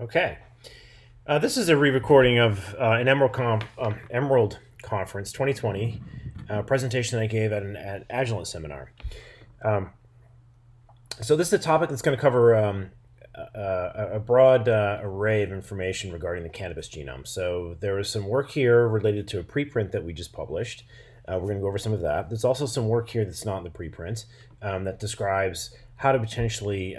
Okay. This is a re-recording of an Emerald Conference 2020 presentation I gave at an Agilent seminar. So this is a topic that's going to cover a broad array of information regarding the cannabis genome. So there is some work here related to a preprint that we just published. We're going to go over some of that. There's also some work here that's not in the preprint that describes how to potentially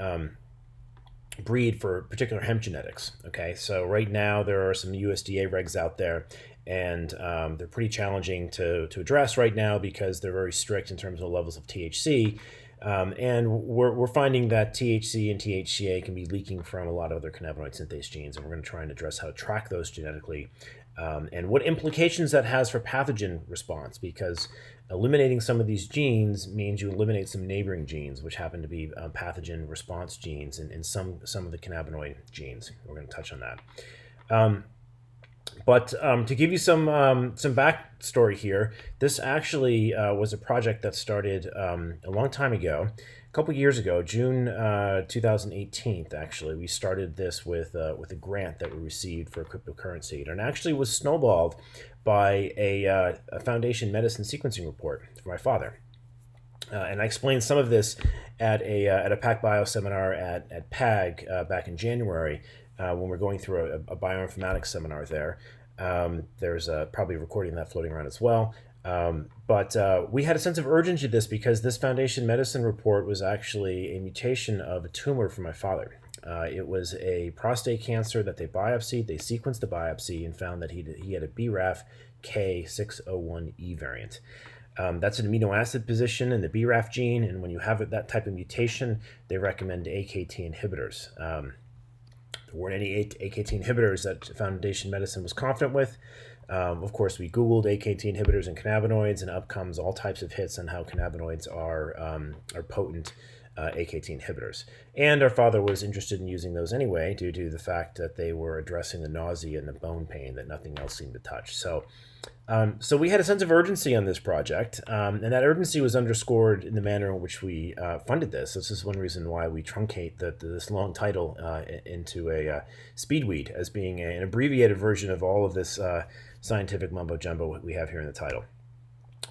breed for particular hemp genetics. Okay, so right now there are some USDA regs out there, and they're pretty challenging to address right now because they're very strict in terms of levels of THC. And we're finding that THC and THCA can be leaking from a lot of other cannabinoid synthase genes, and we're going to try and address how to track those genetically and what implications that has for pathogen response, because eliminating some of these genes means you eliminate some neighboring genes, which happen to be pathogen response genes in some of the cannabinoid genes. We're going to touch on that. But to give you some backstory here, this actually was a project that started a long time ago, a couple years ago, June 2018. Actually, we started this with a grant that we received for a cryptocurrency, and it actually was snowballed by a Foundation Medicine sequencing report for my father. And I explained some of this at a PacBio seminar at PAG back in January. When we're going through a bioinformatics seminar there. There's probably a recording of that floating around as well. But we had a sense of urgency to this because this Foundation Medicine report was actually a mutation of a tumor for my father. It was a prostate cancer that they biopsied. They sequenced the biopsy and found that he had a BRAF K601E variant. That's an amino acid position in the BRAF gene, and when you have that type of mutation, they recommend AKT inhibitors. There weren't any AKT inhibitors that Foundation Medicine was confident with. Of course, we Googled AKT inhibitors and cannabinoids, and up comes all types of hits on how cannabinoids are potent AKT inhibitors. And our father was interested in using those anyway due to the fact that they were addressing the nausea and the bone pain that nothing else seemed to touch. So we had a sense of urgency on this project, and that urgency was underscored in the manner in which we funded this. This is one reason why we truncate this long title into a speedweed as being an abbreviated version of all of this scientific mumbo-jumbo we have here in the title.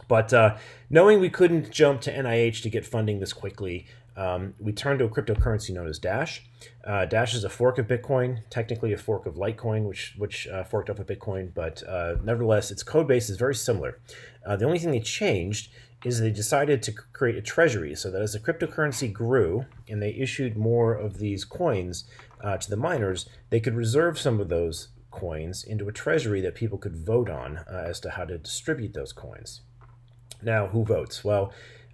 But knowing we couldn't jump to NIH to get funding this quickly, we turned to a cryptocurrency known as Dash. Dash is a fork of Bitcoin, technically a fork of Litecoin, which forked off of Bitcoin, but nevertheless, its code base is very similar. The only thing they changed is they decided to create a treasury so that as the cryptocurrency grew and they issued more of these coins to the miners, they could reserve some of those coins into a treasury that people could vote on as to how to distribute those coins. Now, who votes? Well,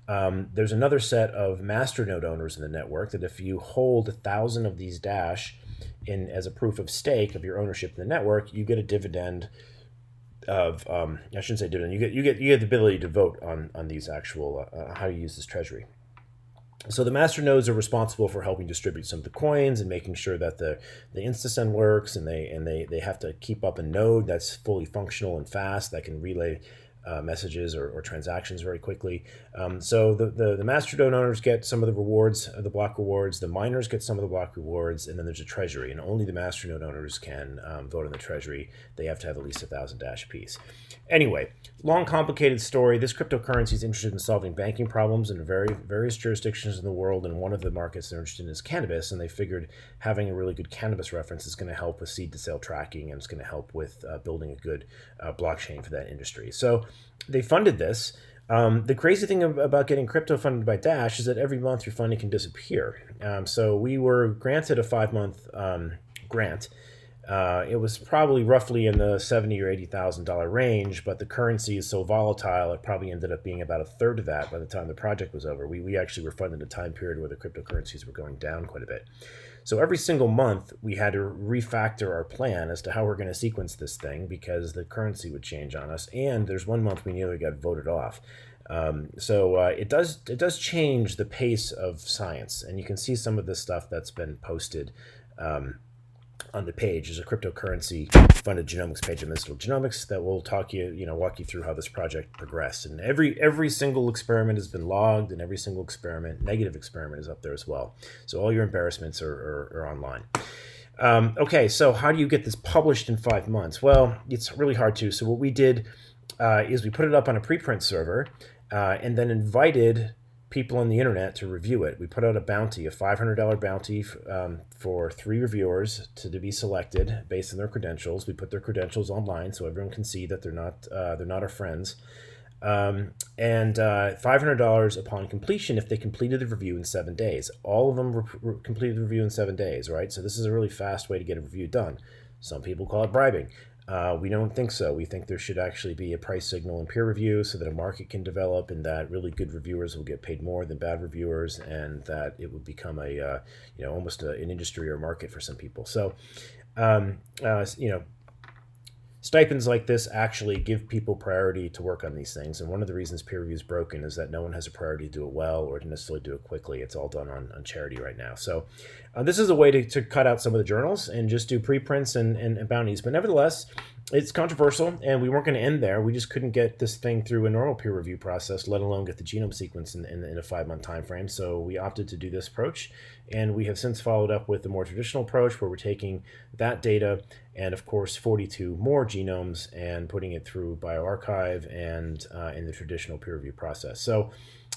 there's another set of masternode owners in the network that if you hold 1,000 of these Dash in as a proof of stake of your ownership in the network, you get a dividend of I shouldn't say dividend. You get the ability to vote on these actual how you use this treasury. So the master nodes are responsible for helping distribute some of the coins and making sure that the InstaSend works, and they have to keep up a node that's fully functional and fast that can relay messages or transactions very quickly. So the masternode owners get some of the rewards, the block rewards, the miners get some of the block rewards, and then there's a treasury, and only the masternode owners can vote on the treasury. They have to have at least 1,000 Dash apiece. Anyway, long, complicated story. This cryptocurrency is interested in solving banking problems in various jurisdictions in the world, and one of the markets they're interested in is cannabis, and they figured having a really good cannabis reference is going to help with seed-to-sale tracking, and it's going to help with building a good blockchain for that industry. So they funded this. The crazy thing about getting crypto funded by Dash is that every month your funding can disappear. So we were granted a 5-month grant. It was probably roughly in the $70,000 or $80,000 range, but the currency is so volatile, it probably ended up being about a third of that by the time the project was over. We actually were funded a time period where the cryptocurrencies were going down quite a bit. So every single month, we had to refactor our plan as to how we're going to sequence this thing because the currency would change on us. And there's one month we nearly got voted off. So it does change the pace of science. And you can see some of the stuff that's been posted on the page. There's a cryptocurrency funded genomics page of Mystical Genomics that will walk you through how this project progressed. And every single experiment has been logged, and every single negative experiment is up there as well. So all your embarrassments are online. Okay, so how do you get this published in 5 months? Well, it's really hard to. So what we did is we put it up on a preprint server and then invited people on the internet to review it. We put out a bounty, a $500 bounty for 3 reviewers to be selected based on their credentials. We put their credentials online so everyone can see that they're not our friends. And $500 upon completion if they completed the review in 7 days. All of them completed the review in 7 days, right? So this is a really fast way to get a review done. Some people call it bribing. We don't think so. We think there should actually be a price signal in peer review so that a market can develop and that really good reviewers will get paid more than bad reviewers, and that it would become a almost an industry or market for some people. So stipends like this actually give people priority to work on these things. And one of the reasons peer review is broken is that no one has a priority to do it well or to necessarily do it quickly. It's all done on charity right now. So this is a way to cut out some of the journals and just do preprints and bounties. But nevertheless, it's controversial, and we weren't going to end there. We just couldn't get this thing through a normal peer review process, let alone get the genome sequence in a 5-month time frame. So we opted to do this approach, and we have since followed up with the more traditional approach where we're taking that data and, of course, 42 more genomes and putting it through bioRxiv and in the traditional peer review process. So,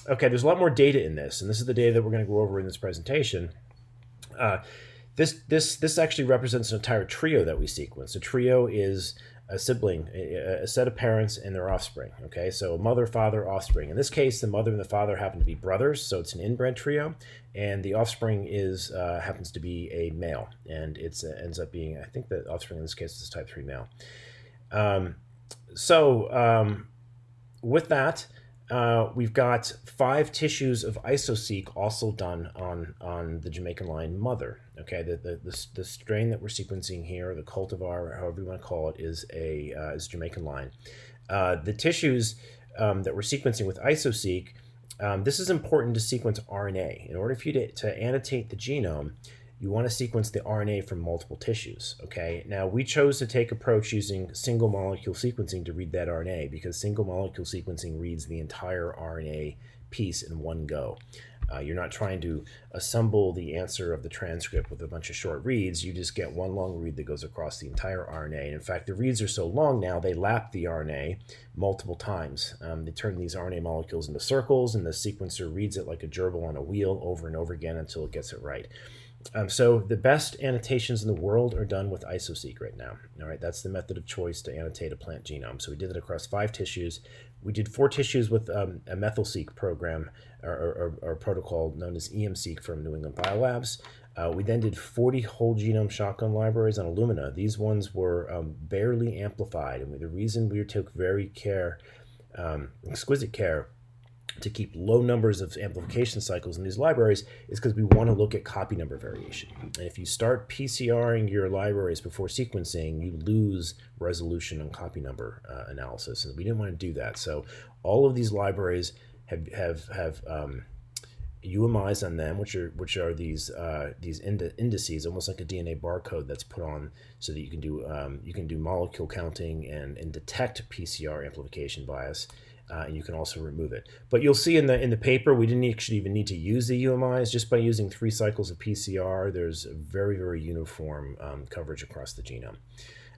okay, there's a lot more data in this, and this is the data that we're going to go over in this presentation. This actually represents an entire trio that we sequence. A trio is a sibling, a set of parents and their offspring. Okay, so mother, father, offspring. In this case, the mother and the father happen to be brothers, so it's an inbred trio, and the offspring is happens to be a male, and it ends up being, I think the offspring in this case is type 3 male. With that, we've got 5 tissues of IsoSeq also done on the Jamaican Lion mother. Okay, the strain that we're sequencing here, the cultivar, however you want to call it, is Jamaican Lion. The tissues that we're sequencing with IsoSeq, this is important to sequence RNA. In order for you to annotate the genome, you want to sequence the RNA from multiple tissues. Okay, now we chose to take approach using single molecule sequencing to read that RNA because single molecule sequencing reads the entire RNA piece in one go. You're not trying to assemble the answer of the transcript with a bunch of short reads. You just get one long read that goes across the entire RNA. And in fact, the reads are so long now, they lap the RNA multiple times. They turn these RNA molecules into circles, and the sequencer reads it like a gerbil on a wheel over and over again until it gets it right. So the best annotations in the world are done with IsoSeq right now. All right, that's the method of choice to annotate a plant genome. So we did it across 5 tissues. We did 4 tissues with a Methylation program or protocol known as EM-Seq from New England Biolabs. We then did 40 whole genome shotgun libraries on Illumina. These ones were barely amplified, and the reason we took exquisite care to keep low numbers of amplification cycles in these libraries is because we want to look at copy number variation. And if you start PCRing your libraries before sequencing, you lose resolution on copy number analysis, and we didn't want to do that. So all of these libraries have UMIs on them, which are these indices, almost like a DNA barcode that's put on, so that you can do molecule counting and detect PCR amplification bias. And you can also remove it. But you'll see in the paper, we didn't actually even need to use the UMIs. Just by using 3 cycles of PCR, there's a very, very uniform coverage across the genome.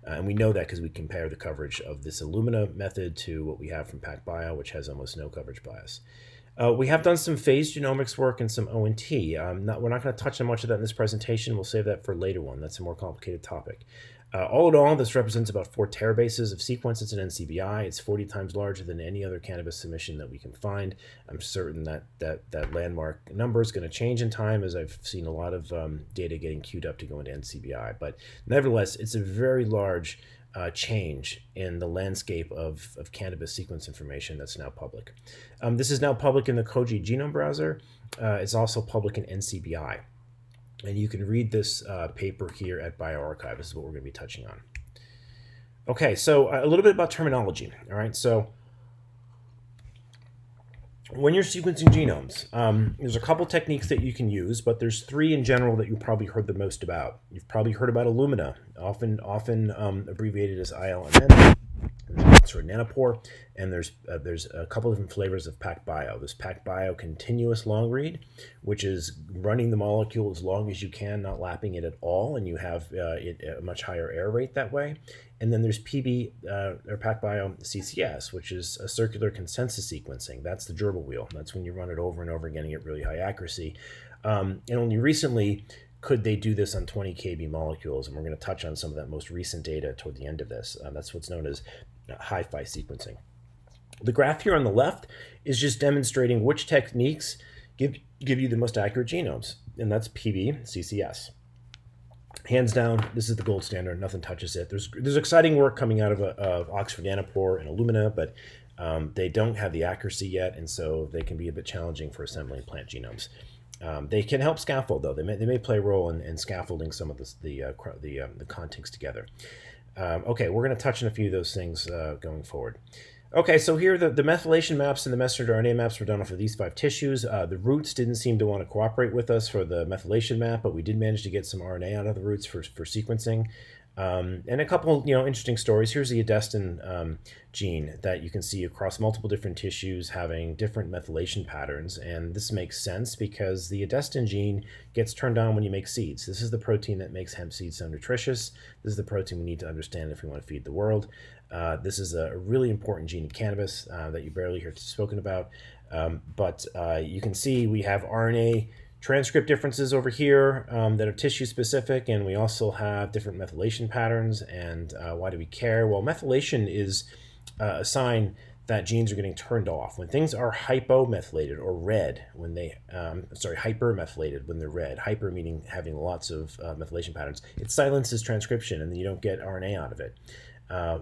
And we know that because we compare the coverage of this Illumina method to what we have from PacBio, which has almost no coverage bias. We have done some phased genomics work and some ONT. We're not going to touch on much of that in this presentation. We'll save that for a later one. That's a more complicated topic. All in all, this represents about 4 terabases of sequence. It's an NCBI. It's 40 times larger than any other cannabis submission that we can find. I'm certain that landmark number is going to change in time, as I've seen a lot of data getting queued up to go into NCBI. But nevertheless, it's a very large change in the landscape of cannabis sequence information that's now public. This is now public in the Koji genome browser. It's also public in NCBI. And you can read this paper here at bioRxiv. This is what we're going to be touching on. Okay, so a little bit about terminology. All right, so when you're sequencing genomes, there's a couple techniques that you can use, but there's 3 in general that you've probably heard the most about. You've probably heard about Illumina, often abbreviated as ILMN. There's Oxford Nanopore, and there's a couple different flavors of PacBio. There's PacBio Continuous Long Read, which is running the molecule as long as you can, not lapping it at all, and you have a much higher error rate that way. And then there's or PacBio CCS, which is a circular consensus sequencing. That's the gerbil wheel. That's when you run it over and over, getting it really high accuracy. And only recently could they do this on 20 kb molecules, and we're going to touch on some of that most recent data toward the end of this. That's what's known as HiFi sequencing. The graph here on the left is just demonstrating which techniques give you the most accurate genomes, and that's PB CCS. Hands down, this is the gold standard. Nothing touches it. There's exciting work coming out of Oxford Nanopore and Illumina, but they don't have the accuracy yet, and so they can be a bit challenging for assembling plant genomes. They can help scaffold, though. They may play a role in scaffolding some of the contigs together. Okay, we're going to touch on a few of those things going forward. Okay, so here the methylation maps and the messenger RNA maps were done off of these 5 tissues. The roots didn't seem to want to cooperate with us for the methylation map, but we did manage to get some RNA out of the roots for sequencing. And a couple, interesting stories. Here's the edestin gene that you can see across multiple different tissues having different methylation patterns. And this makes sense because the edestin gene gets turned on when you make seeds. This is the protein that makes hemp seeds so nutritious. This is the protein we need to understand if we want to feed the world. This is a really important gene in cannabis that you barely hear spoken about. But you can see we have RNA transcript differences over here that are tissue specific, and we also have different methylation patterns. And why do we care? Well, methylation is a sign that genes are getting turned off. When things are hypomethylated or red, when they, hypermethylated when they're red, hyper meaning having lots of methylation patterns, it silences transcription and then you don't get RNA out of it.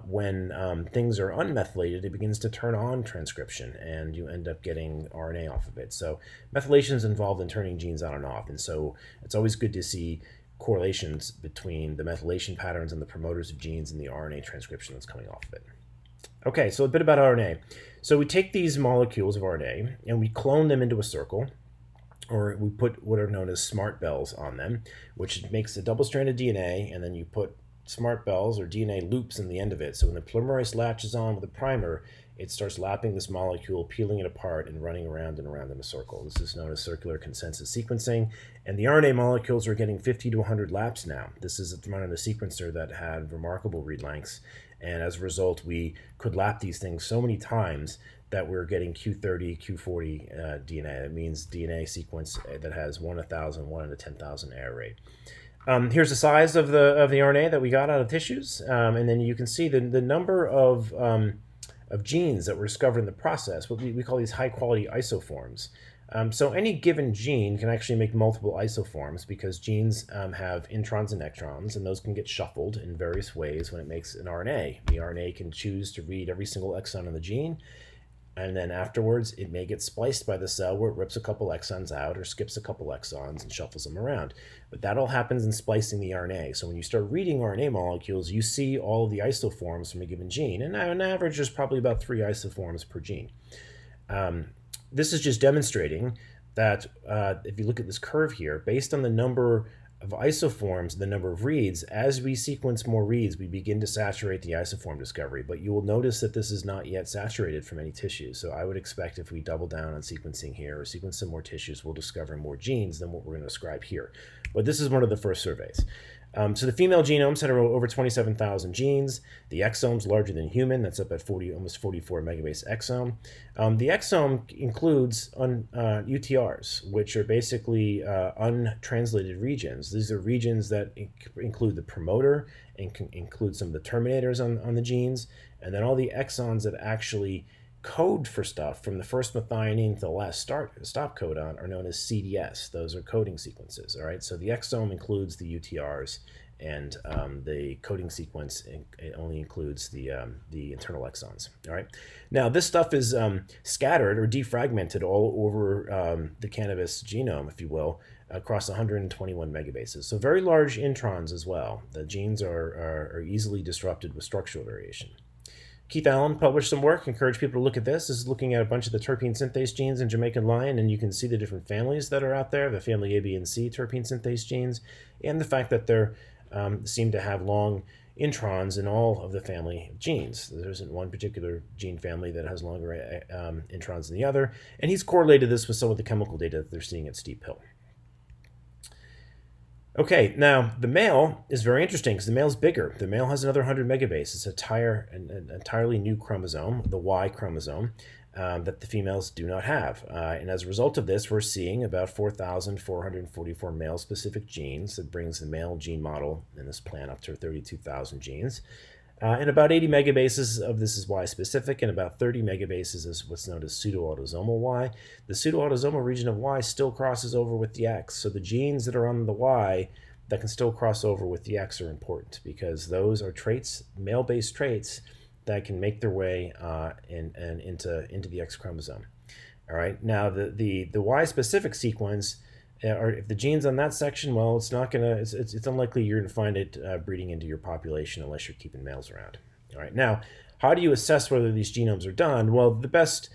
When things are unmethylated, it begins to turn on transcription and you end up getting RNA off of it. So methylation is involved in turning genes on and off. And so it's always good to see correlations between the methylation patterns and the promoters of genes and the RNA transcription that's coming off of it. Okay, so a bit about RNA. So we take these molecules of RNA and we clone them into a circle, or we put what are known as smart bells on them, which makes a double-stranded DNA, and then you put smart bells or DNA loops in the end of it. So when the polymerase latches on with a primer, it starts lapping this molecule, peeling it apart, and running around and around in a circle. This is known as circular consensus sequencing. And the RNA molecules are getting 50 to 100 laps now. This is run on a sequencer that had remarkable read lengths. And as a result, we could lap these things so many times that we're getting Q30, Q40 DNA. That means DNA sequence that has 1 in 1,000, 1 in 10,000 error rate. Here's the size of the RNA that we got out of tissues, and then you can see the number of genes that were discovered in the process. What we call these high-quality isoforms. So any given gene can actually make multiple isoforms because genes have introns and extrons, and those can get shuffled in various ways when it makes an RNA. The RNA can choose to read every single exon in the gene, and then afterwards it may get spliced by the cell where it rips a couple exons out or skips a couple exons and shuffles them around. But that all happens in splicing the RNA. So when you start reading RNA molecules, you see all of the isoforms from a given gene. And on average, there's probably about 3 isoforms per gene. This is just demonstrating that if you look at this curve here, based on the number of isoforms, the number of reads, as we sequence more reads, we begin to saturate the isoform discovery. But you will notice that this is not yet saturated for many tissues. So I would expect if we double down on sequencing here or sequence some more tissues, we'll discover more genes than what we're going to describe here. But this is one of the first surveys. So the female genomes had over 27,000 genes. The exome's larger than human. That's up at almost 44 megabase exome. The exome includes UTRs, which are basically untranslated regions. These are regions that include the promoter and can include some of the terminators on the genes, and then all the exons that actually code for stuff from the first methionine to the last stop codon are known as CDS. Those are coding sequences. All right, so the exome includes the UTRs, and the coding sequence it only includes the internal exons. All right, now this stuff is scattered or defragmented all over the cannabis genome, if you will, across 121 megabases. So very large introns as well. The genes are easily disrupted with structural variation. Keith Allen published some work, encourage people to look at this. This is looking at a bunch of the terpene synthase genes in Jamaican Lion, and you can see the different families that are out there, the family A, B, and C terpene synthase genes, and the fact that they seem to have long introns in all of the family of genes. There isn't one particular gene family that has longer introns than the other, and he's correlated this with some of the chemical data that they're seeing at Steep Hill. Okay, now the male is very interesting because the male's bigger. The male has another 100 megabase. It's an entirely new chromosome, the Y chromosome, that the females do not have. And as a result of this, we're seeing about 4,444 male-specific genes. That brings the male gene model in this plant up to 32,000 genes. And about 80 megabases of this is Y-specific, and about 30 megabases is what's known as pseudo-autosomal Y. The pseudo-autosomal region of Y still crosses over with the X, so the genes that are on the Y that can still cross over with the X are important because those are traits, male-based traits, that can make their way into the X chromosome. All right, now the Y-specific sequence, or if the gene's on that section, well, it's unlikely you're going to find it breeding into your population unless you're keeping males around. All right, now, how do you assess whether these genomes are done? Well, the best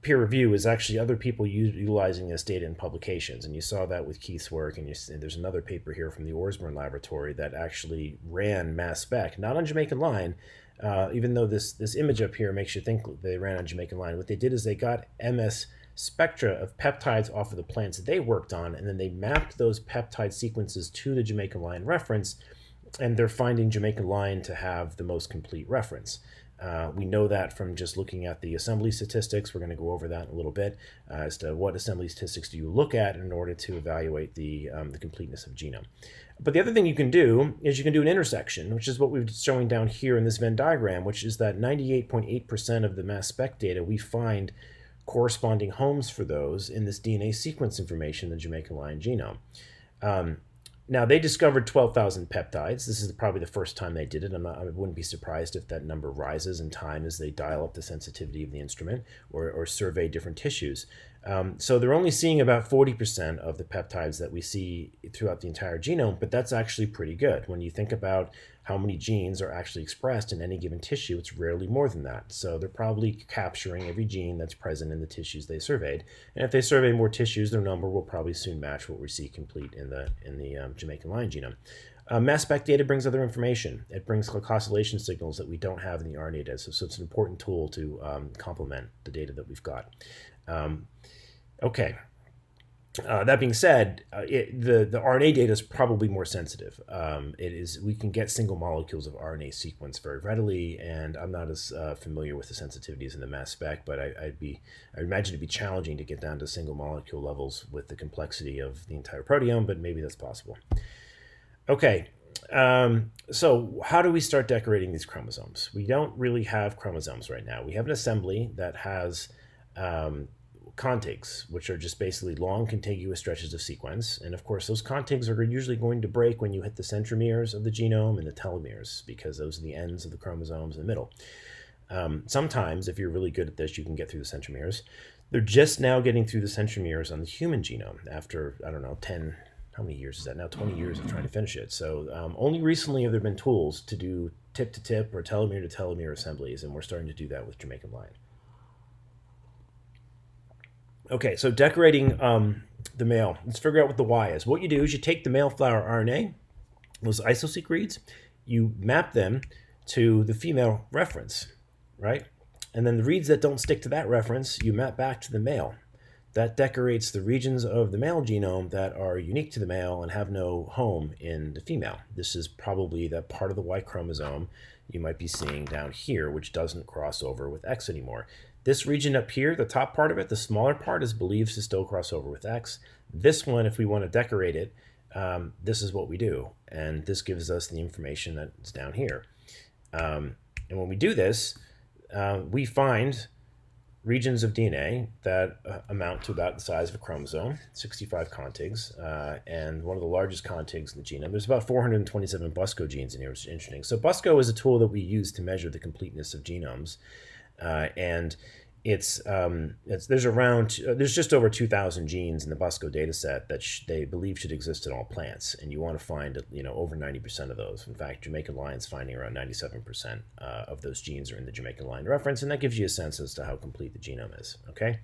peer review is actually other people utilizing this data in publications, and you saw that with Keith's work, and there's another paper here from the Orsburn laboratory that actually ran mass spec, not on Jamaican Lion, even though this image up here makes you think they ran on Jamaican Lion. What they did is they got MS spectra of peptides off of the plants that they worked on, and then they mapped those peptide sequences to the Jamaican Lion reference, and they're finding Jamaican Lion to have the most complete reference. We know that from just looking at the assembly statistics. We're going to go over that in a little bit as to what assembly statistics do you look at in order to evaluate the completeness of genome. But the other thing you can do is you can do an intersection, which is what we're showing down here in this Venn diagram, which is that 98.8% of the mass spec data we find corresponding homes for those in this DNA sequence information in the Jamaican Lion genome. Now, they discovered 12,000 peptides. This is probably the first time they did it. I wouldn't be surprised if that number rises in time as they dial up the sensitivity of the instrument or survey different tissues. So they're only seeing about 40% of the peptides that we see throughout the entire genome, but that's actually pretty good. When you think about how many genes are actually expressed in any given tissue, it's rarely more than that. So they're probably capturing every gene that's present in the tissues they surveyed. And if they survey more tissues, their number will probably soon match what we see complete in the Jamaican Lion genome. Mass spec data brings other information. It brings glycosylation signals that we don't have in the RNA data. So it's an important tool to complement the data that we've got. Okay. That being said, the RNA data is probably more sensitive. We can get single molecules of RNA sequence very readily, and I'm not as familiar with the sensitivities in the mass spec, but I imagine it'd be challenging to get down to single molecule levels with the complexity of the entire proteome, but maybe that's possible. Okay, so how do we start decorating these chromosomes? We don't really have chromosomes right now. We have an assembly that has contigs, which are just basically long contiguous stretches of sequence. And of course, those contigs are usually going to break when you hit the centromeres of the genome and the telomeres, because those are the ends of the chromosomes in the middle. Sometimes, if you're really good at this, you can get through the centromeres. They're just now getting through the centromeres on the human genome after, I don't know, 10, how many years is that now? 20 years of trying to finish it. So only recently have there been tools to do tip-to-tip or telomere-to-telomere assemblies, and we're starting to do that with Jamaican Lion. Okay, so decorating the male. Let's figure out what the Y is. What you do is you take the male flower RNA, those Iso-Seq reads, you map them to the female reference, right? And then the reads that don't stick to that reference, you map back to the male. That decorates the regions of the male genome that are unique to the male and have no home in the female. This is probably that part of the Y chromosome you might be seeing down here, which doesn't cross over with X anymore. This region up here, the top part of it, the smaller part, is believed to still cross over with X. This one, if we want to decorate it, this is what we do. And this gives us the information that's down here. And when we do this, we find regions of DNA that amount to about the size of a chromosome, 65 contigs, and one of the largest contigs in the genome. There's about 427 BUSCO genes in here, which is interesting. So BUSCO is a tool that we use to measure the completeness of genomes. And there's just over 2,000 genes in the BUSCO data set that they believe should exist in all plants, and you want to find over 90% of those. In fact, Jamaican Lion's finding around 97% of those genes are in the Jamaican Lion reference, and that gives you a sense as to how complete the genome is. Okay,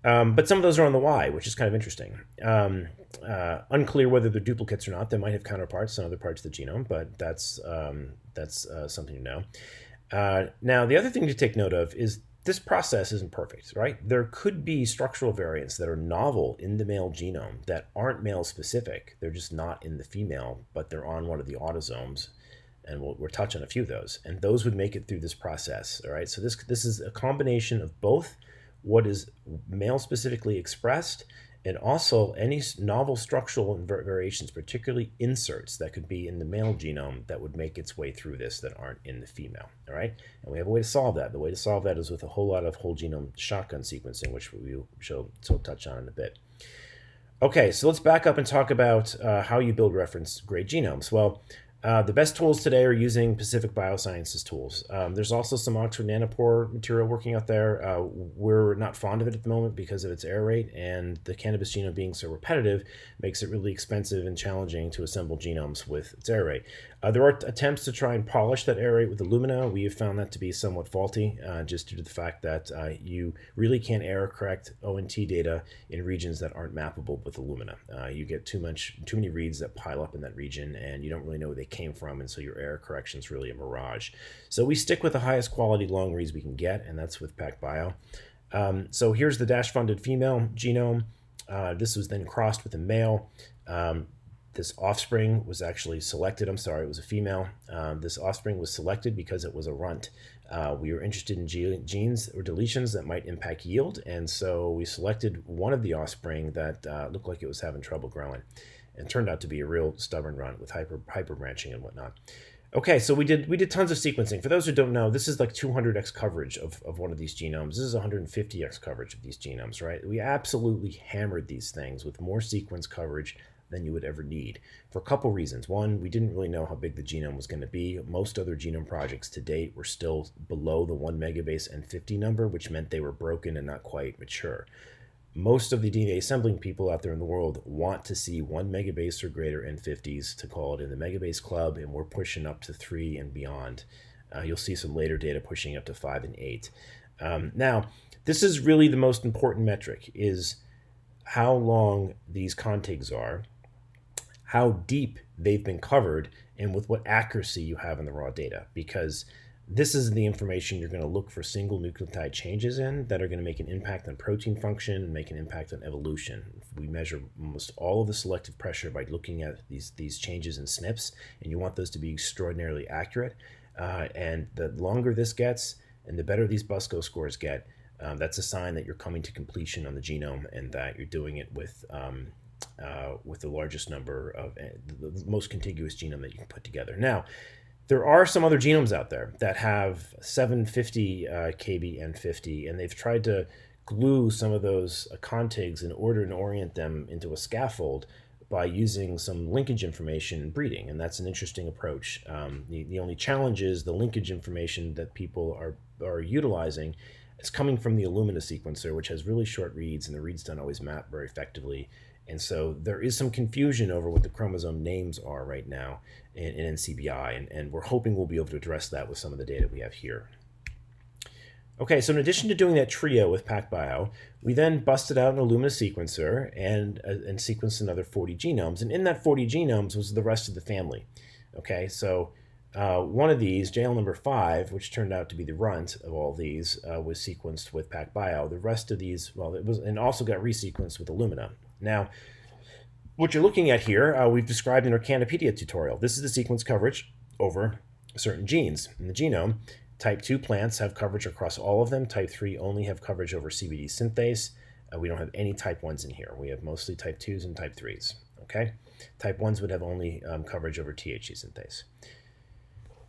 But some of those are on the Y, which is kind of interesting. Unclear whether they're duplicates or not. They might have counterparts in other parts of the genome, but that's something to know. Now, the other thing to take note of is this process isn't perfect, right? There could be structural variants that are novel in the male genome that aren't male specific. They're just not in the female, but they're on one of the autosomes. And we'll touch on a few of those. And those would make it through this process, all right? So this is a combination of both what is male specifically expressed and also any novel structural variations, particularly inserts that could be in the male genome that would make its way through this that aren't in the female, all right? And we have a way to solve that. The way to solve that is with a whole lot of whole genome shotgun sequencing, which we shall touch on in a bit. Okay, so let's back up and talk about how you build reference grade genomes. Well, the best tools today are using Pacific Biosciences tools. There's also some Oxford nanopore material working out there. We're not fond of it at the moment because of its error rate, and the cannabis genome being so repetitive makes it really expensive and challenging to assemble genomes with its error rate. There are attempts to try and polish that error rate with Illumina. We have found that to be somewhat faulty, just due to the fact that you really can't error correct ONT data in regions that aren't mappable with Illumina. You get too many reads that pile up in that region, and you don't really know where they came from, and so your error correction is really a mirage. So we stick with the highest quality long reads we can get, and that's with PacBio. So here's the Dash-funded female genome. This was then crossed with a male. This offspring was actually selected. I'm sorry, it was a female. This offspring was selected because it was a runt. We were interested in genes or deletions that might impact yield, and so we selected one of the offspring that looked like it was having trouble growing, and turned out to be a real stubborn runt with hyper branching and whatnot. Okay, so we did tons of sequencing. For those who don't know, this is like 200x coverage of one of these genomes. This is 150x coverage of these genomes, right? We absolutely hammered these things with more sequence coverage than you would ever need for a couple reasons. One, we didn't really know how big the genome was going to be. Most other genome projects to date were still below the 1 megabase N50 number, which meant they were broken and not quite mature. Most of the DNA assembling people out there in the world want to see 1 megabase or greater N50s to call it in the megabase club, and we're pushing up to 3 and beyond. You'll see some later data pushing up to 5 and 8. Now, this is really the most important metric, is how long these contigs are, how deep they've been covered, and with what accuracy you have in the raw data, because this is the information you're going to look for single nucleotide changes in that are going to make an impact on protein function and make an impact on evolution. We measure almost all of the selective pressure by looking at these changes in SNPs, and you want those to be extraordinarily accurate. And the longer this gets, and the better these BUSCO scores get, that's a sign that you're coming to completion on the genome, and that you're doing it with the largest number of the most contiguous genome that you can put together. Now, there are some other genomes out there that have 750 kb N50, and they've tried to glue some of those contigs in order and orient them into a scaffold by using some linkage information and breeding, and that's an interesting approach. The only challenge is the linkage information that people are utilizing is coming from the Illumina sequencer, which has really short reads, and the reads don't always map very effectively. And so there is some confusion over what the chromosome names are right now in NCBI, and we're hoping we'll be able to address that with some of the data we have here. Okay, so in addition to doing that trio with PacBio, we then busted out an Illumina sequencer and sequenced another 40 genomes. And in that 40 genomes was the rest of the family. Okay, so one of these, JL number 5, which turned out to be the runt of all these, was sequenced with PacBio. The rest of these, well, it was, and also got resequenced with Illumina. Now, what you're looking at here, we've described in our Canopedia tutorial. This is the sequence coverage over certain genes in the genome. Type 2 plants have coverage across all of them. Type 3 only have coverage over CBD synthase. We don't have any type 1s in here. We have mostly type 2s and type 3s. Okay? Type 1s would have only coverage over THC synthase.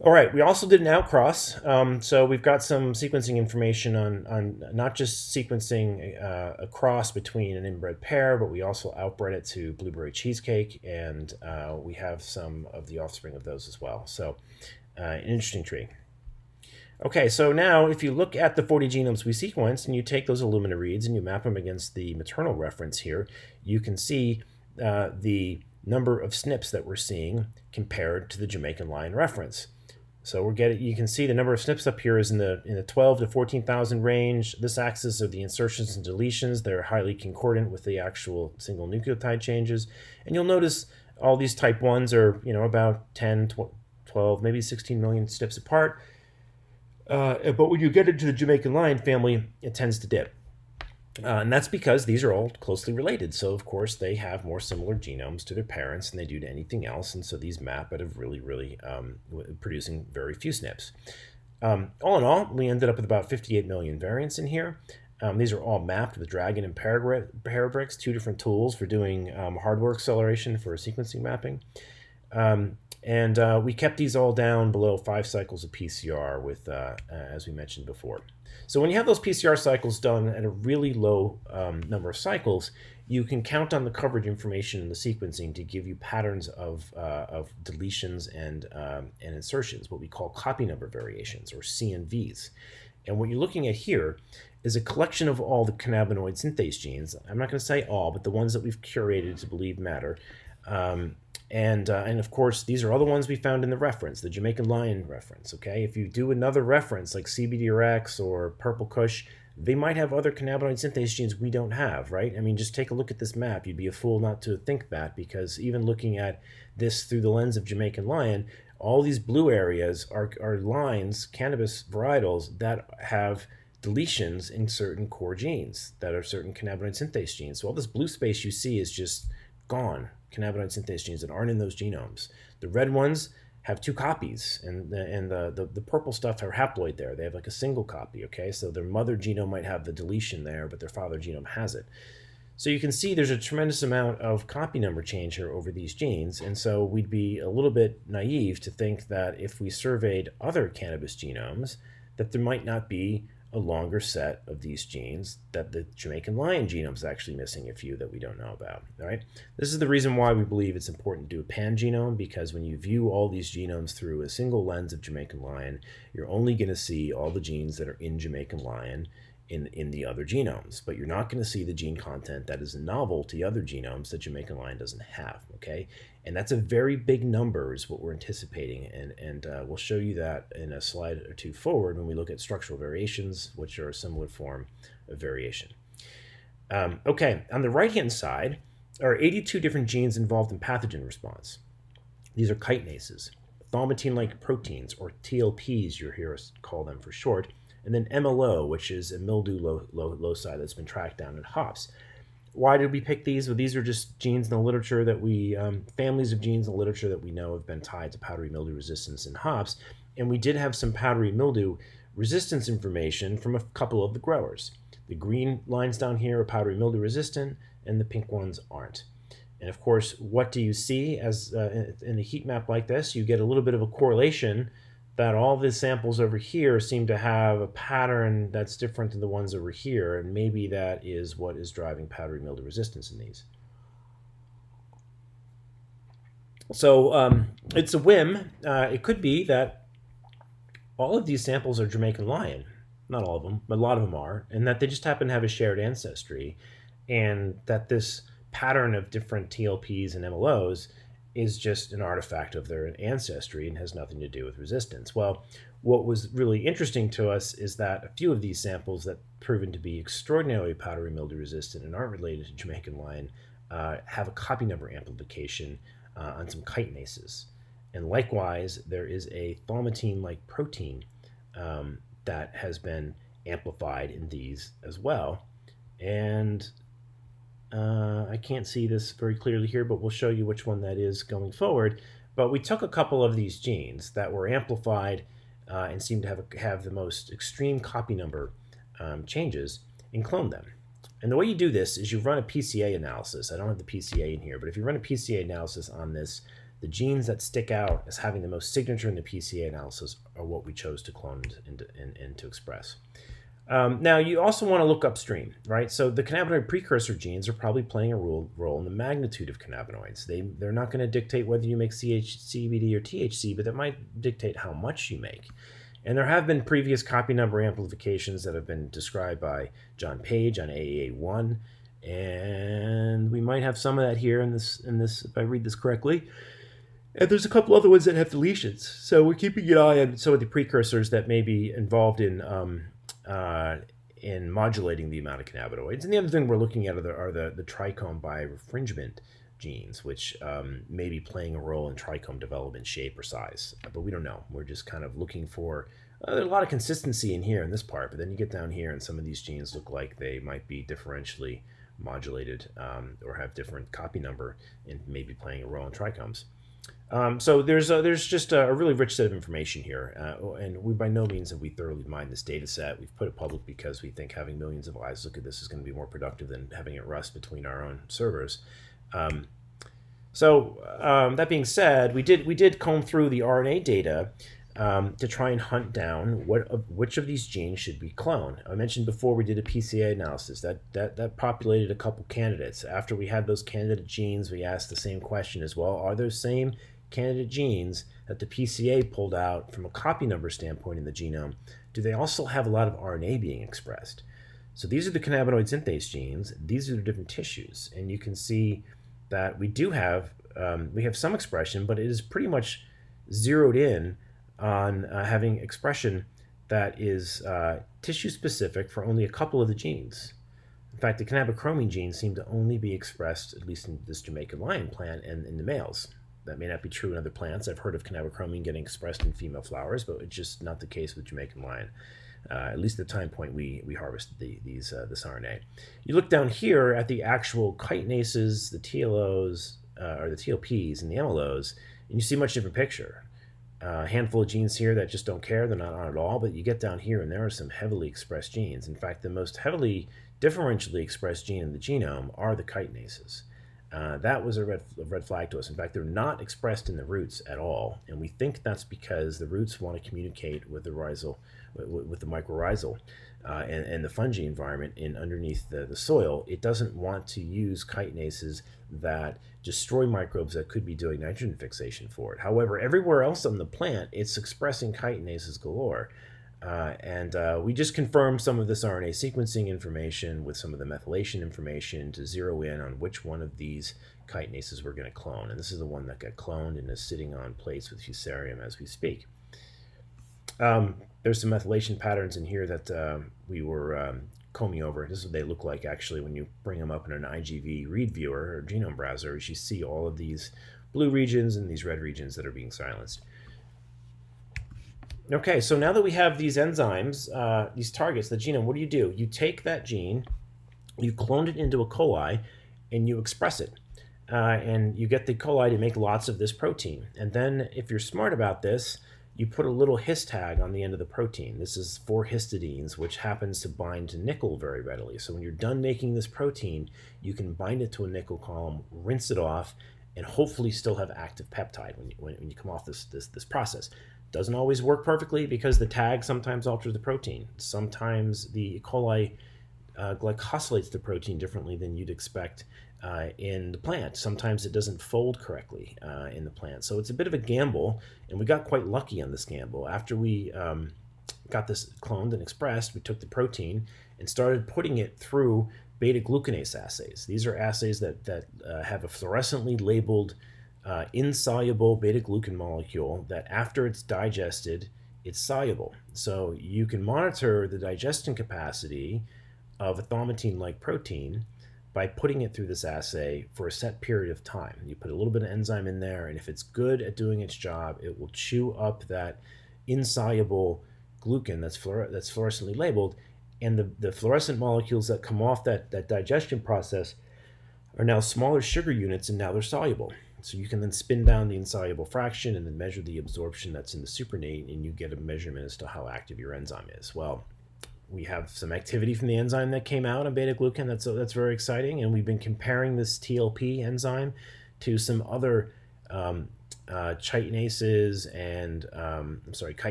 All right, we also did an outcross. So we've got some sequencing information on not just sequencing a cross between an inbred pair, but we also outbred it to blueberry cheesecake, and we have some of the offspring of those as well. So an interesting tree. Okay, so now if you look at the 40 genomes we sequenced, and you take those Illumina reads and you map them against the maternal reference here, you can see the number of SNPs that we're seeing compared to the Jamaican Lion reference. So you can see the number of SNPs up here is in the 12 to 14,000 range. This axis are the insertions and deletions. They're highly concordant with the actual single nucleotide changes. And you'll notice all these type 1s are, about 10, 12, maybe 16 million SNPs apart. But when you get into the Jamaican lion family, it tends to dip. And that's because these are all closely related. So, of course, they have more similar genomes to their parents than they do to anything else. And so these map out of really producing very few SNPs. All in all, we ended up with about 58 million variants in here. These are all mapped with Dragon and Parabricks, two different tools for doing hardware acceleration for sequencing mapping. And we kept these all down below 5 cycles of PCR with, as we mentioned before. So when you have those PCR cycles done at a really low number of cycles, you can count on the coverage information in the sequencing to give you patterns of deletions and insertions, what we call copy number variations, or CNVs. And what you're looking at here is a collection of all the cannabinoid synthase genes. I'm not going to say all, but the ones that we've curated to believe matter. And of course, these are all the ones we found in the reference, the Jamaican Lion reference, okay? If you do another reference like CBDRX or Purple Kush, they might have other cannabinoid synthase genes we don't have, right? I mean, just take a look at this map. You'd be a fool not to think that, because even looking at this through the lens of Jamaican Lion, all these blue areas are lines, cannabis varietals, that have deletions in certain core genes that are certain cannabinoid synthase genes. So all this blue space you see is just gone. Cannabinoid synthase genes that aren't in those genomes. The red ones have 2 copies, and the purple stuff are haploid there. They have like a single copy, okay? So their mother genome might have the deletion there, but their father genome has it. So you can see there's a tremendous amount of copy number change here over these genes, and so we'd be a little bit naive to think that if we surveyed other cannabis genomes, that there might not be a longer set of these genes, that the Jamaican lion genome is actually missing a few that we don't know about. All right, this is the reason why we believe it's important to do a pan genome, because when you view all these genomes through a single lens of Jamaican lion, you're only going to see all the genes that are in Jamaican lion in the other genomes, but you're not going to see the gene content that is novel to the other genomes that Jamaican lion doesn't have, okay? And that's a very big number is what we're anticipating, and we'll show you that in a slide or two forward when we look at structural variations, which are a similar form of variation. Okay, on the right-hand side are 82 different genes involved in pathogen response. These are chitinases, thaumatin-like proteins, or TLPs, you'll hear us call them for short, and then MLO, which is a mildew loci that's been tracked down in hops. Why did we pick these? Well, these are just genes in the literature that we, families of genes in the literature that we know have been tied to powdery mildew resistance in hops. And we did have some powdery mildew resistance information from a couple of the growers. The green lines down here are powdery mildew resistant, and the pink ones aren't. And of course, what do you see as in a heat map like this? You get a little bit of a correlation that all the samples over here seem to have a pattern that's different than the ones over here, and maybe that is what is driving powdery mildew resistance in these. So it's a whim. It could be that all of these samples are Jamaican lion. Not all of them, but a lot of them are, and that they just happen to have a shared ancestry, and that this pattern of different TLPs and MLOs is just an artifact of their ancestry and has nothing to do with resistance. Well, what was really interesting to us is that a few of these samples that proven to be extraordinarily powdery mildew resistant and aren't related to Jamaican lion have a copy number amplification on some chitinases. And likewise, there is a thaumatin-like protein that has been amplified in these as well. And I can't see this very clearly here, but we'll show you which one that is going forward. But we took a couple of these genes that were amplified and seemed to have the most extreme copy number changes and cloned them. And the way you do this is you run a PCA analysis. I don't have the PCA in here, but if you run a PCA analysis on this, the genes that stick out as having the most signature in the PCA analysis are what we chose to clone and to express. Now, you also want to look upstream, right? So the cannabinoid precursor genes are probably playing a role in the magnitude of cannabinoids. They're not going to dictate whether you make CBD or THC, but that might dictate how much you make. And there have been previous copy number amplifications that have been described by John Page on AAA1, and we might have some of that here in this if I read this correctly. And there's a couple other ones that have deletions. So we're keeping an eye on some of the precursors that may be involved in modulating the amount of cannabinoids. And the other thing we're looking at are the trichome birefringent genes, which may be playing a role in trichome development, shape, or size. But we don't know. We're just kind of looking for there's a lot of consistency in here in this part, but then you get down here and some of these genes look like they might be differentially modulated or have different copy number and maybe playing a role in trichomes. So there's just a really rich set of information here, and we by no means have we thoroughly mined this data set. We've put it public because we think having millions of eyes look at this is going to be more productive than having it rust between our own servers. That being said, we did comb through the RNA data to try and hunt down which of these genes should be cloned. I mentioned before we did a PCA analysis that populated a couple candidates. After we had those candidate genes, we asked the same question as well: are those same candidate genes that the PCA pulled out from a copy number standpoint in the genome, do they also have a lot of RNA being expressed? So these are the cannabinoid synthase genes. These are the different tissues, and you can see that we have some expression, but it is pretty much zeroed in on having expression that is tissue specific for only a couple of the genes. In fact, the cannabichromene genes seem to only be expressed, at least in this Jamaican lion plant, and in the males. That may not be true in other plants. I've heard of cannabichromene getting expressed in female flowers, but it's just not the case with Jamaican lion. At least at the time point we harvested this RNA. You look down here at the actual chitinases, the TLOs, or the TLPs and the MLOs, and you see a much different picture. A handful of genes here that just don't care, they're not on at all, but you get down here and there are some heavily expressed genes. In fact, the most heavily differentially expressed gene in the genome are the chitinases. That was a red flag to us. In fact, they're not expressed in the roots at all, and we think that's because the roots want to communicate with the mycorrhizal and the fungi environment underneath the soil. It doesn't want to use chitinases that destroy microbes that could be doing nitrogen fixation for it. However, everywhere else on the plant, it's expressing chitinases galore. We just confirmed some of this RNA sequencing information with some of the methylation information to zero in on which one of these chitinases we're going to clone. And this is the one that got cloned and is sitting on plates with fusarium as we speak. There's some methylation patterns in here that we were combing over. This is what they look like actually when you bring them up in an IGV read viewer or genome browser. You see all of these blue regions and these red regions that are being silenced. Okay, so now that we have these enzymes, these targets, the genome, what do? You take that gene, you clone it into a coli, and you express it. And you get the coli to make lots of this protein. And then if you're smart about this, you put a little his tag on the end of the protein. This is for histidines, which happens to bind to nickel very readily. So when you're done making this protein, you can bind it to a nickel column, rinse it off, and hopefully still have active peptide when you come off this process. Doesn't always work perfectly because the tag sometimes alters the protein. Sometimes the E. coli glycosylates the protein differently than you'd expect in the plant. Sometimes it doesn't fold correctly in the plant. So it's a bit of a gamble, and we got quite lucky on this gamble. After we got this cloned and expressed, we took the protein and started putting it through beta-glucanase assays. These are assays that have a fluorescently labeled insoluble beta-glucan molecule that after it's digested, it's soluble. So you can monitor the digestion capacity of a thaumatin-like protein by putting it through this assay for a set period of time. You put a little bit of enzyme in there, and if it's good at doing its job, it will chew up that insoluble glucan that's fluorescently labeled, and the fluorescent molecules that come off that digestion process are now smaller sugar units, and now they're soluble. So you can then spin down the insoluble fraction and then measure the absorption that's in the supernate, and you get a measurement as to how active your enzyme is. Well, we have some activity from the enzyme that came out on beta-glucan. That's very exciting, and we've been comparing this TLP enzyme to some other chitinases and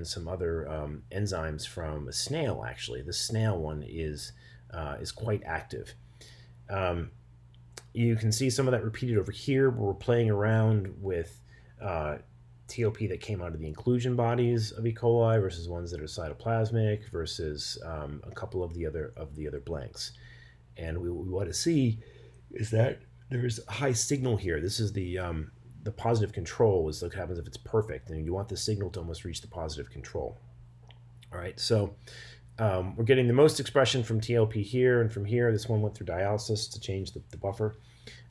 some other enzymes from a snail. Actually, the snail one is quite active. You can see some of that repeated over here, where we're playing around with TLP that came out of the inclusion bodies of E. coli versus ones that are cytoplasmic versus a couple of the other blanks. And what we want to see is that there is a high signal here. This is the the positive control is what happens if it's perfect, and you want the signal to almost reach the positive control. All right, so we're getting the most expression from TLP here and from here. This one went through dialysis to change the buffer.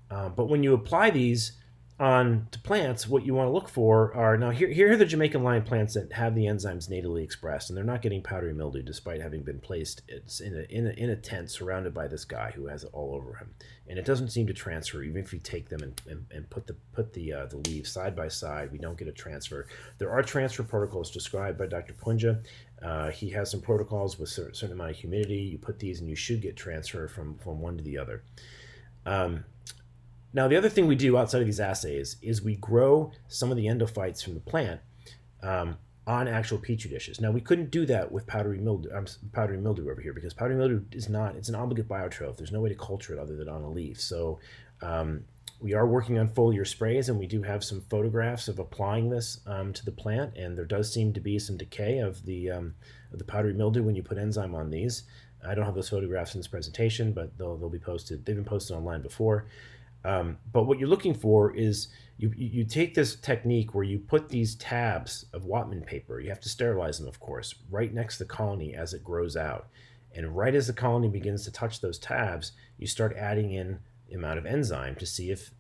But when you apply these on to plants, what you want to look for are, now here are the Jamaican lion plants that have the enzymes natively expressed, and they're not getting powdery mildew despite having been placed in a tent surrounded by this guy who has it all over him. And it doesn't seem to transfer, even if you take them and put the leaves side by side, we don't get a transfer. There are transfer protocols described by Dr. Punja. He has some protocols with a certain amount of humidity. You put these and you should get transfer from one to the other. Now, the other thing we do outside of these assays is we grow some of the endophytes from the plant on actual petri dishes. Now, we couldn't do that with powdery mildew over here, because powdery mildew it's an obligate biotroph. There's no way to culture it other than on a leaf. So we are working on foliar sprays, and we do have some photographs of applying this to the plant, and there does seem to be some decay of the powdery mildew when you put enzyme on these. I don't have those photographs in this presentation, but they'll be posted. They've been posted online before. But what you're looking for is you take this technique where you put these tabs of Whatman paper, you have to sterilize them, of course, right next to the colony as it grows out. And right as the colony begins to touch those tabs, you start adding in the amount of enzyme to see if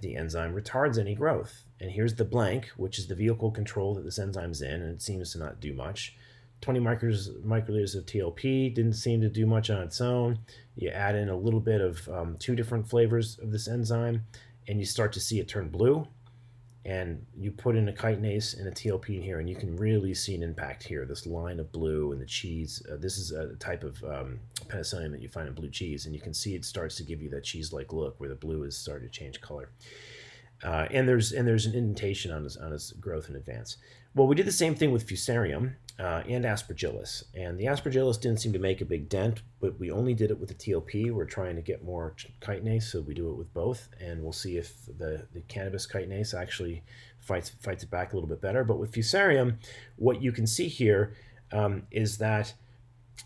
the enzyme retards any growth. And here's the blank, which is the vehicle control that this enzyme's in, and it seems to not do much. 20 microliters of TLP didn't seem to do much on its own. You add in a little bit of 2 different flavors of this enzyme, and you start to see it turn blue. And you put in a chitinase and a TLP in here, and you can really see an impact here. This line of blue and the cheese. This is a type of penicillium that you find in blue cheese, and you can see it starts to give you that cheese-like look where the blue is starting to change color. And there's an indentation on its growth in advance. Well, we did the same thing with Fusarium and Aspergillus. And the Aspergillus didn't seem to make a big dent, but we only did it with the TLP. We're trying to get more chitinase, so we do it with both. And we'll see if the cannabis chitinase actually fights it back a little bit better. But with Fusarium, what you can see here is that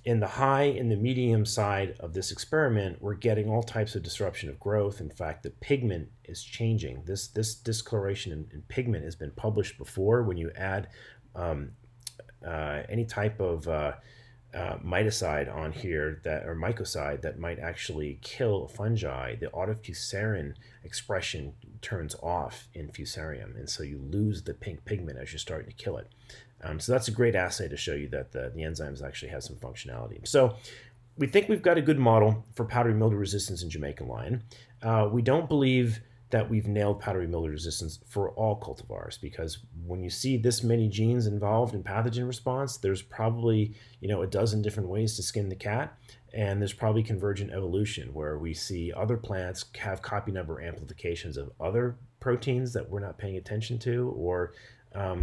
in the high and the medium side of this experiment, we're getting all types of disruption of growth. In fact, the pigment is changing. This discoloration in pigment has been published before. When you add any type of miticide on here or mycocide that might actually kill a fungi, the autofusarin expression turns off in Fusarium, and so you lose the pink pigment as you're starting to kill it. So that's a great assay to show you that the enzymes actually have some functionality. So we think we've got a good model for powdery mildew resistance in Jamaican lion. We don't believe that we've nailed powdery mildew resistance for all cultivars, because when you see this many genes involved in pathogen response, there's probably a dozen different ways to skin the cat, and there's probably convergent evolution where we see other plants have copy number amplifications of other proteins that we're not paying attention to, or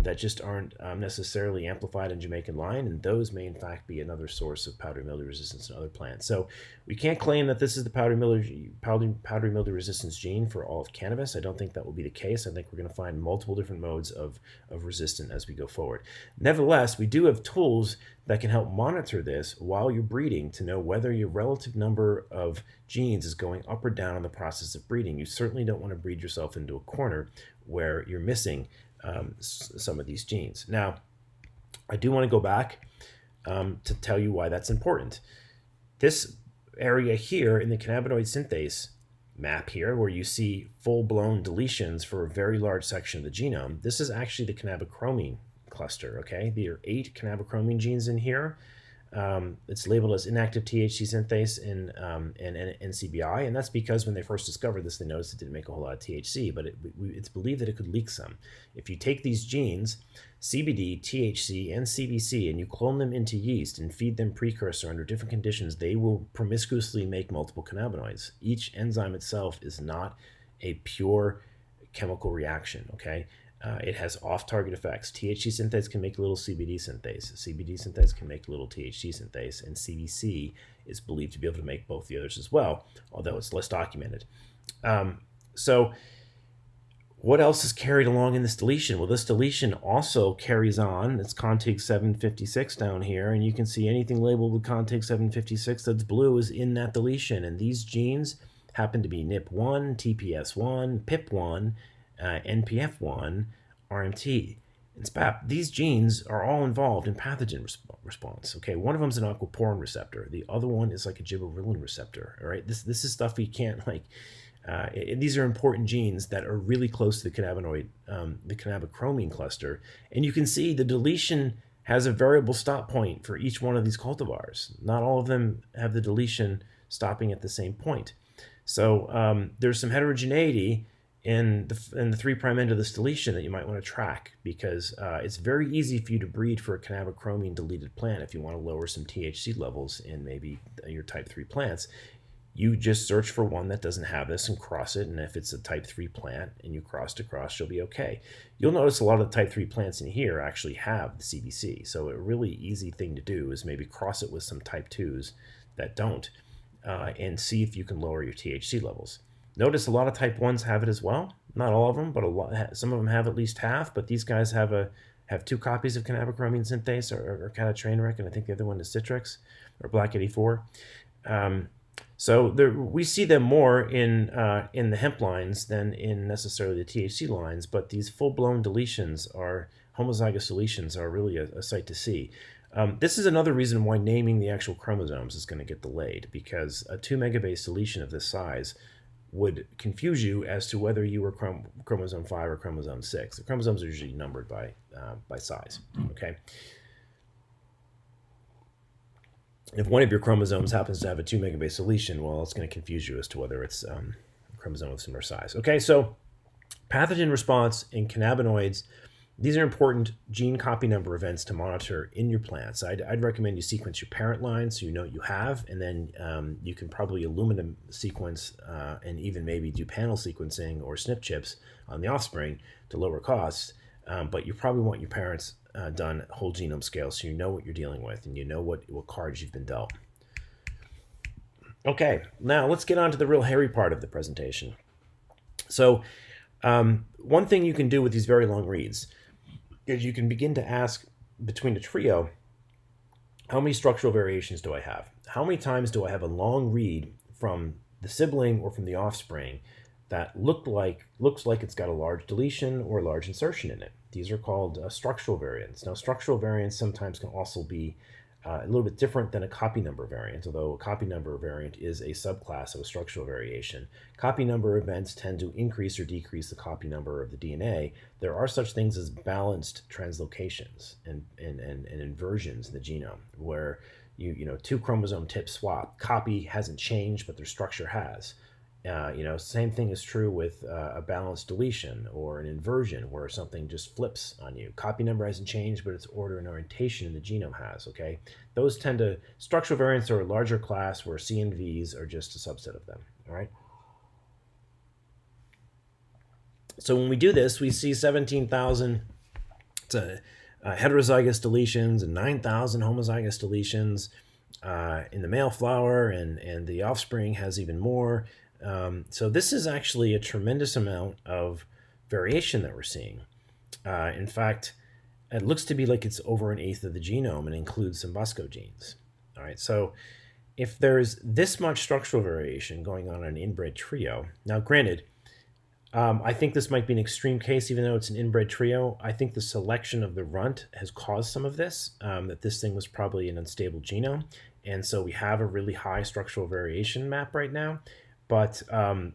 that just aren't necessarily amplified in Jamaican lion, and those may in fact be another source of powdery mildew resistance in other plants. So we can't claim that this is the powdery mildew resistance gene for all of cannabis. I don't think that will be the case. I think we're going to find multiple different modes of resistance as we go forward. Nevertheless, we do have tools that can help monitor this while you're breeding to know whether your relative number of genes is going up or down in the process of breeding. You certainly don't want to breed yourself into a corner where you're missing some of these genes. Now, I do want to go back to tell you why that's important. This area here in the cannabinoid synthase map here, where you see full-blown deletions for a very large section of the genome, this is actually the cannabichromine cluster, okay? There are 8 cannabichromine genes in here. It's labeled as inactive THC synthase in NCBI, and that's because when they first discovered this, they noticed it didn't make a whole lot of THC, but it's believed that it could leak some. If you take these genes, CBD, THC, and CBC, and you clone them into yeast and feed them precursor under different conditions, they will promiscuously make multiple cannabinoids. Each enzyme itself is not a pure chemical reaction, okay? It has off-target effects. THC synthase can make a little CBD synthase. CBD synthase can make a little THC synthase, and CBC is believed to be able to make both the others as well, although it's less documented. So what else is carried along in this deletion? Well, this deletion also carries on. It's contig 756 down here, and you can see anything labeled with contig 756 that's blue is in that deletion, and these genes happen to be NIP1, TPS1, PIP1, NPF1, RMT, and SPAP. These genes are all involved in pathogen response. Okay, one of them is an aquaporin receptor. The other one is like a gibberellin receptor. All right, this is stuff you can't like. These are important genes that are really close to the cannabinoid, the cannabichromine cluster, and you can see the deletion has a variable stop point for each one of these cultivars. Not all of them have the deletion stopping at the same point. So there's some heterogeneity in the 3' end of this deletion that you might want to track, because it's very easy for you to breed for a cannabichromine deleted plant if you want to lower some THC levels in maybe your type 3 plants. You just search for one that doesn't have this and cross it, and if it's a type 3 plant and you cross to cross, you'll be okay. You'll notice a lot of the type 3 plants in here actually have the CBC, so a really easy thing to do is maybe cross it with some type 2s that don't, and see if you can lower your THC levels. Notice a lot of type 1s have it as well. Not all of them, but some of them have at least half, but these guys have 2 copies of cannabichromine synthase or catatraineric, and I think the other one is Citrix or Black 84. So we see them more in the hemp lines than in necessarily the THC lines, but these full-blown deletions are homozygous deletions are really a sight to see. This is another reason why naming the actual chromosomes is going to get delayed, because a 2 megabase deletion of this size would confuse you as to whether you were chromosome 5 or chromosome 6. The chromosomes are usually numbered by size. Okay. If one of your chromosomes happens to have a 2 megabase deletion, well, it's going to confuse you as to whether it's a chromosome of similar size. Okay, so pathogen response in cannabinoids, these are important gene copy number events to monitor in your plants. I'd recommend you sequence your parent line so you know what you have, and then you can probably Illumina sequence and even maybe do panel sequencing or SNP chips on the offspring to lower costs. But you probably want your parents done at whole genome scale so you know what you're dealing with and you know what cards you've been dealt. Okay, now let's get on to the real hairy part of the presentation. So one thing you can do with these very long reads is you can begin to ask between a trio, how many structural variations do I have? How many times do I have a long read from the sibling or from the offspring that looks like it's got a large deletion or a large insertion in it? These are called structural variants. Now, structural variants sometimes can also be a little bit different than a copy number variant, although a copy number variant is a subclass of a structural variation. Copy number events tend to increase or decrease the copy number of the DNA. There are such things as balanced translocations and inversions in the genome, where you know 2 chromosome tips swap. Copy hasn't changed, but their structure has. Same thing is true with a balanced deletion or an inversion where something just flips on you. Copy number hasn't changed, but its order and orientation in the genome has, okay? Those structural variants are a larger class where CNVs are just a subset of them, all right? So when we do this, we see 17,000 heterozygous deletions and 9,000 homozygous deletions in the male flower, and the offspring has even more. So this is actually a tremendous amount of variation that we're seeing. In fact, it looks to be like it's over 1/8 of the genome and includes some Busco genes. All right, so if there's this much structural variation going on in an inbred trio, now granted, I think this might be an extreme case, even though it's an inbred trio. I think the selection of the runt has caused some of this, that this thing was probably an unstable genome. And so we have a really high structural variation map right now. But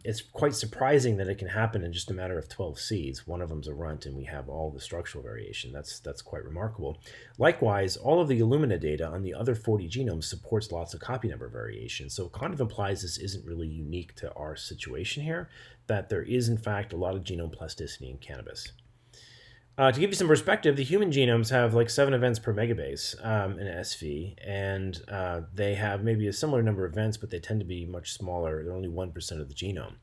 it's quite surprising that it can happen in just a matter of 12 seeds. One of them's a runt, and we have all the structural variation. That's quite remarkable. Likewise, all of the Illumina data on the other 40 genomes supports lots of copy number variation. So it kind of implies this isn't really unique to our situation here, that there is, in fact, a lot of genome plasticity in cannabis. To give you some perspective, the human genomes have like 7 events per megabase in SV, and they have maybe a similar number of events, but they tend to be much smaller. They're only 1% of the genome.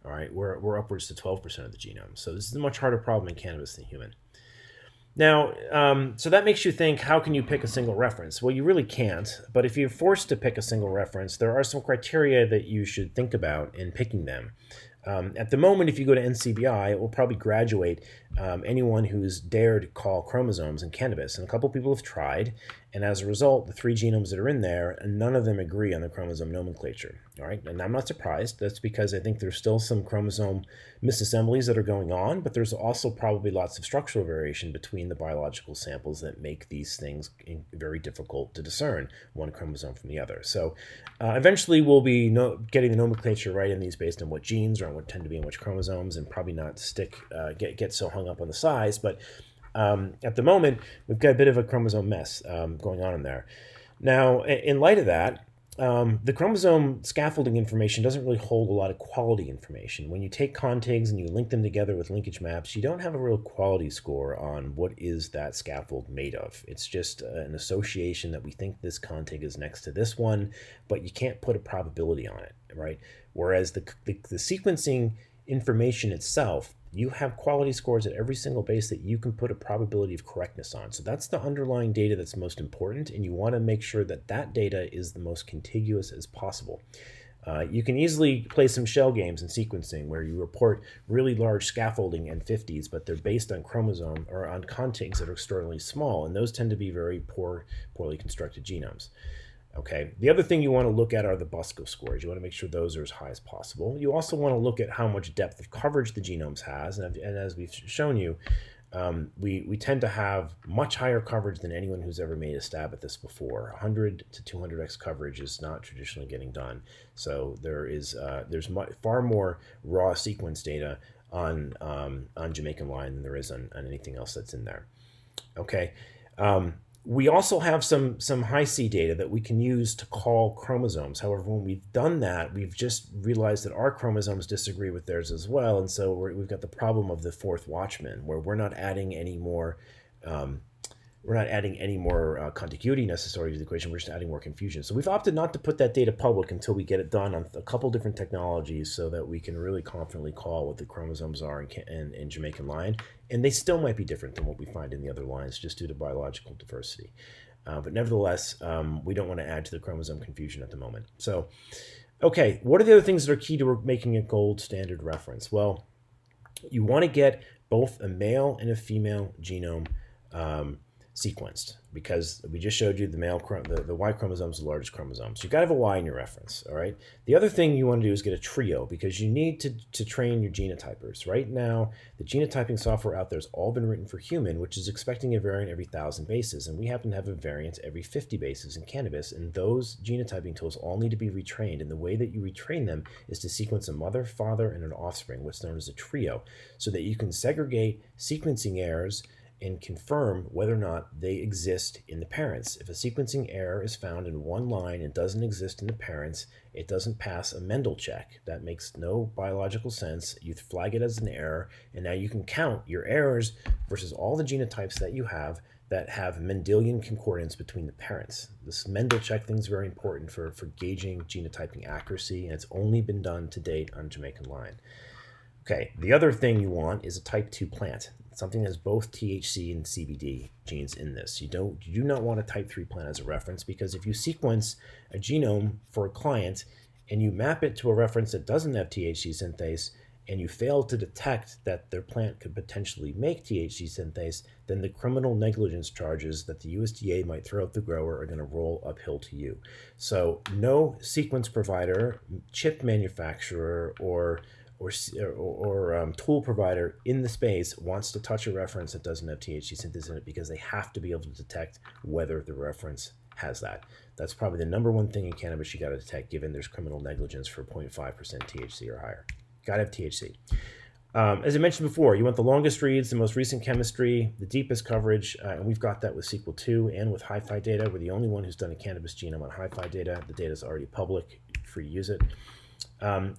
All right, we're upwards to 12% of the genome. So this is a much harder problem in cannabis than human. Now, so that makes you think, how can you pick a single reference? Well, you really can't, but if you're forced to pick a single reference, there are some criteria that you should think about in picking them. At the moment, if you go to NCBI, it will probably graduate anyone who's dared call chromosomes in cannabis. And a couple people have tried, And as a result, the 3 genomes that are in there, none of them agree on the chromosome nomenclature. All right, and I'm not surprised. That's because I think there's still some chromosome misassemblies that are going on, but there's also probably lots of structural variation between the biological samples that make these things very difficult to discern one chromosome from the other. So eventually we'll be getting the nomenclature right in these based on what genes or on what tend to be in which chromosomes, and probably not get so hung up on the size. But at the moment, we've got a bit of a chromosome mess going on in there. Now, in light of that, the chromosome scaffolding information doesn't really hold a lot of quality information. When you take contigs and you link them together with linkage maps, you don't have a real quality score on what is that scaffold made of. It's just an association that we think this contig is next to this one, but you can't put a probability on it, right? Whereas the sequencing information itself, you have quality scores at every single base that you can put a probability of correctness on. So that's the underlying data that's most important, and you want to make sure that that data is the most contiguous as possible. You can easily play some shell games in sequencing where you report really large scaffolding N50s, but they're based on chromosome or on contigs that are extraordinarily small, and those tend to be very poorly constructed genomes. Okay. The other thing you want to look at are the BUSCO scores. You want to make sure those are as high as possible. You also want to look at how much depth of coverage the genome has. And as we've shown you, we tend to have much higher coverage than anyone who's ever made a stab at this before. 100 to 200x coverage is not traditionally getting done. So there's far more raw sequence data on Jamaican Lion than there is on anything else that's in there. Okay. We also have some HiFi data that we can use to call chromosomes. However, when we've done that, we've just realized that our chromosomes disagree with theirs as well, and so we've got the problem of the fourth watchman, where we're not adding any more contiguity necessarily to the equation. We're just adding more confusion. So we've opted not to put that data public until we get it done on a couple different technologies, so that we can really confidently call what the chromosomes are in Jamaican Lion. And they still might be different than what we find in the other lines, just due to biological diversity. But nevertheless, we don't want to add to the chromosome confusion at the moment. So, okay, what are the other things that are key to making a gold standard reference? Well, you want to get both a male and a female genome sequenced, because we just showed you the Y chromosome is the largest chromosome. So you got to have a Y in your reference, all right? The other thing you want to do is get a trio, because you need to train your genotypers. Right now, the genotyping software out there has all been written for human, which is expecting a variant every 1,000 bases, and we happen to have a variant every 50 bases in cannabis, and those genotyping tools all need to be retrained, and the way that you retrain them is to sequence a mother, father, and an offspring, what's known as a trio, so that you can segregate sequencing errors and confirm whether or not they exist in the parents. If a sequencing error is found in one line and doesn't exist in the parents, it doesn't pass a Mendel check. That makes no biological sense. You flag it as an error, and now you can count your errors versus all the genotypes that you have that have Mendelian concordance between the parents. This Mendel check thing is very important for gauging genotyping accuracy, and it's only been done to date on Jamaican Lion. Okay, the other thing you want is a type 2 plant. Something that has both THC and CBD genes in this. You do not want a type 3 plant as a reference, because if you sequence a genome for a client and you map it to a reference that doesn't have THC synthase, and you fail to detect that their plant could potentially make THC synthase, then the criminal negligence charges that the USDA might throw at the grower are going to roll uphill to you. So no sequence provider, chip manufacturer, or tool provider in the space wants to touch a reference that doesn't have THC synthesis in it, because they have to be able to detect whether the reference has that. That's probably the number one thing in cannabis you got to detect, given there's criminal negligence for 0.5% THC or higher. Got to have THC. As I mentioned before, you want the longest reads, the most recent chemistry, the deepest coverage, and we've got that with Sequel 2 and with HiFi data. We're the only one who's done a cannabis genome on HiFi data. The data is already public, free to use it.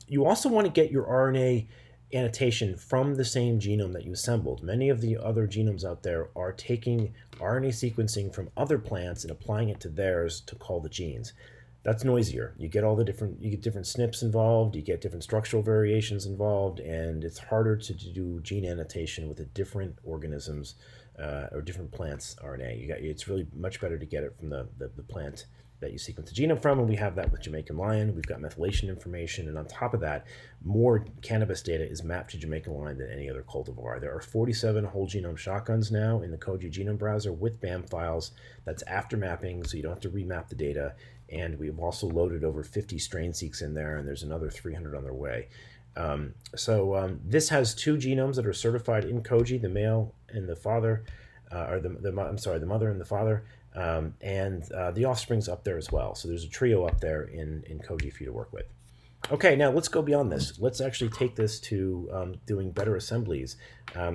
You also want to get your RNA annotation from the same genome that you assembled. Many of the other genomes out there are taking RNA sequencing from other plants and applying it to theirs to call the genes. That's noisier. You get different SNPs involved, you get different structural variations involved, and it's harder to do gene annotation with a different organisms or different plants' RNA. It's really much better to get it from the plant that you sequence the genome from, and we have that with Jamaican Lion. We've got methylation information, and on top of that, more cannabis data is mapped to Jamaican Lion than any other cultivar. There are 47 whole genome shotguns now in the Koji genome browser with BAM files. That's after mapping, so you don't have to remap the data. And we've also loaded over 50 strain seqs in there, and there's another 300 on their way. This has 2 genomes that are certified in Koji, the male and the father, the mother and the father, and the offspring's up there as well. So there's a trio up there in Koji for you to work with. Okay, now let's go beyond this. Let's actually take this to doing better assemblies.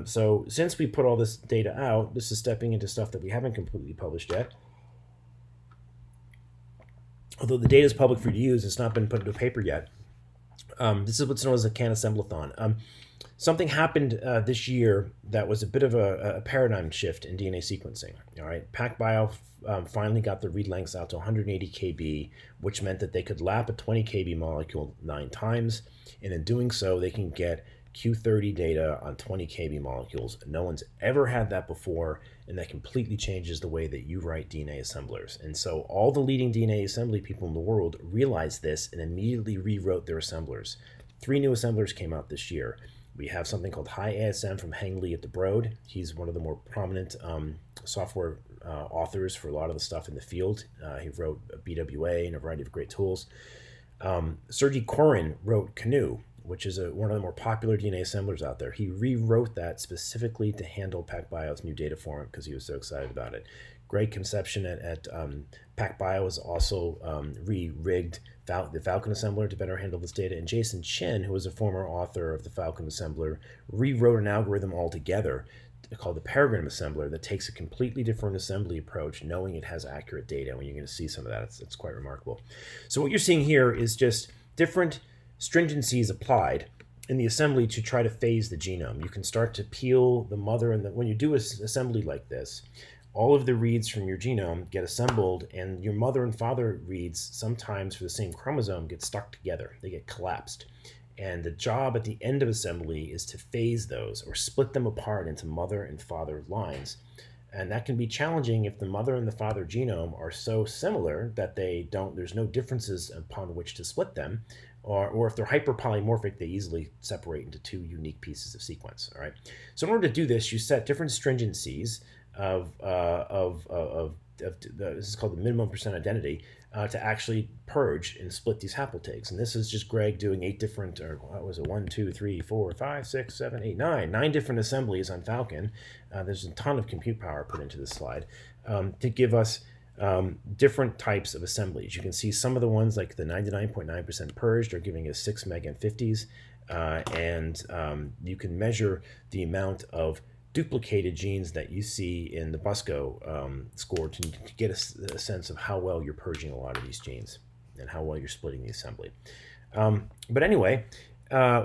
So since we put all this data out, this is stepping into stuff that we haven't completely published yet. Although the data is public for you to use, it's not been put into a paper yet. This is what's known as a Can Assemblathon. Something happened this year that was a bit of a paradigm shift in DNA sequencing. All right, PacBio finally got the read lengths out to 180 kb, which meant that they could lap a 20 kb molecule 9 times, and in doing so, they can get Q30 data on 20 kb molecules. No one's ever had that before, and that completely changes the way that you write DNA assemblers. And so all the leading DNA assembly people in the world realized this and immediately rewrote their assemblers. 3 new assemblers came out this year. We have something called HiASM from Heng Li at the Broad. He's one of the more prominent software authors for a lot of the stuff in the field. He wrote BWA and a variety of great tools. Sergey Korin wrote Canoe, which is one of the more popular DNA assemblers out there. He rewrote that specifically to handle PacBio's new data format because he was so excited about it. Greg Conception at PacBio has also re-rigged the Falcon assembler to better handle this data. And Jason Chen, who was a former author of the Falcon assembler, rewrote an algorithm altogether called the Peregrine assembler that takes a completely different assembly approach, knowing it has accurate data. And you're going to see some of that. It's quite remarkable. So what you're seeing here is just different stringencies applied in the assembly to try to phase the genome. You can start to peel the mother, and when you do an assembly like this, all of the reads from your genome get assembled, and your mother and father reads, sometimes for the same chromosome, get stuck together. They get collapsed. And the job at the end of assembly is to phase those or split them apart into mother and father lines. And that can be challenging if the mother and the father genome are so similar that there's no differences upon which to split them, or if they're hyperpolymorphic, they easily separate into 2 unique pieces of sequence. All right. So in order to do this, you set different stringencies this is called the minimum percent identity, to actually purge and split these haplotags. And this is just Greg doing 8 different, or what was it, 1, 2, 3, 4, 5, 6, 7, 8, 9 different assemblies on Falcon. There's a ton of compute power put into this slide to give us different types of assemblies. You can see some of the ones like the 99.9% purged are giving us 6 meg and 50s, and you can measure the amount of duplicated genes that you see in the BUSCO score to get a sense of how well you're purging a lot of these genes and how well you're splitting the assembly. But anyway,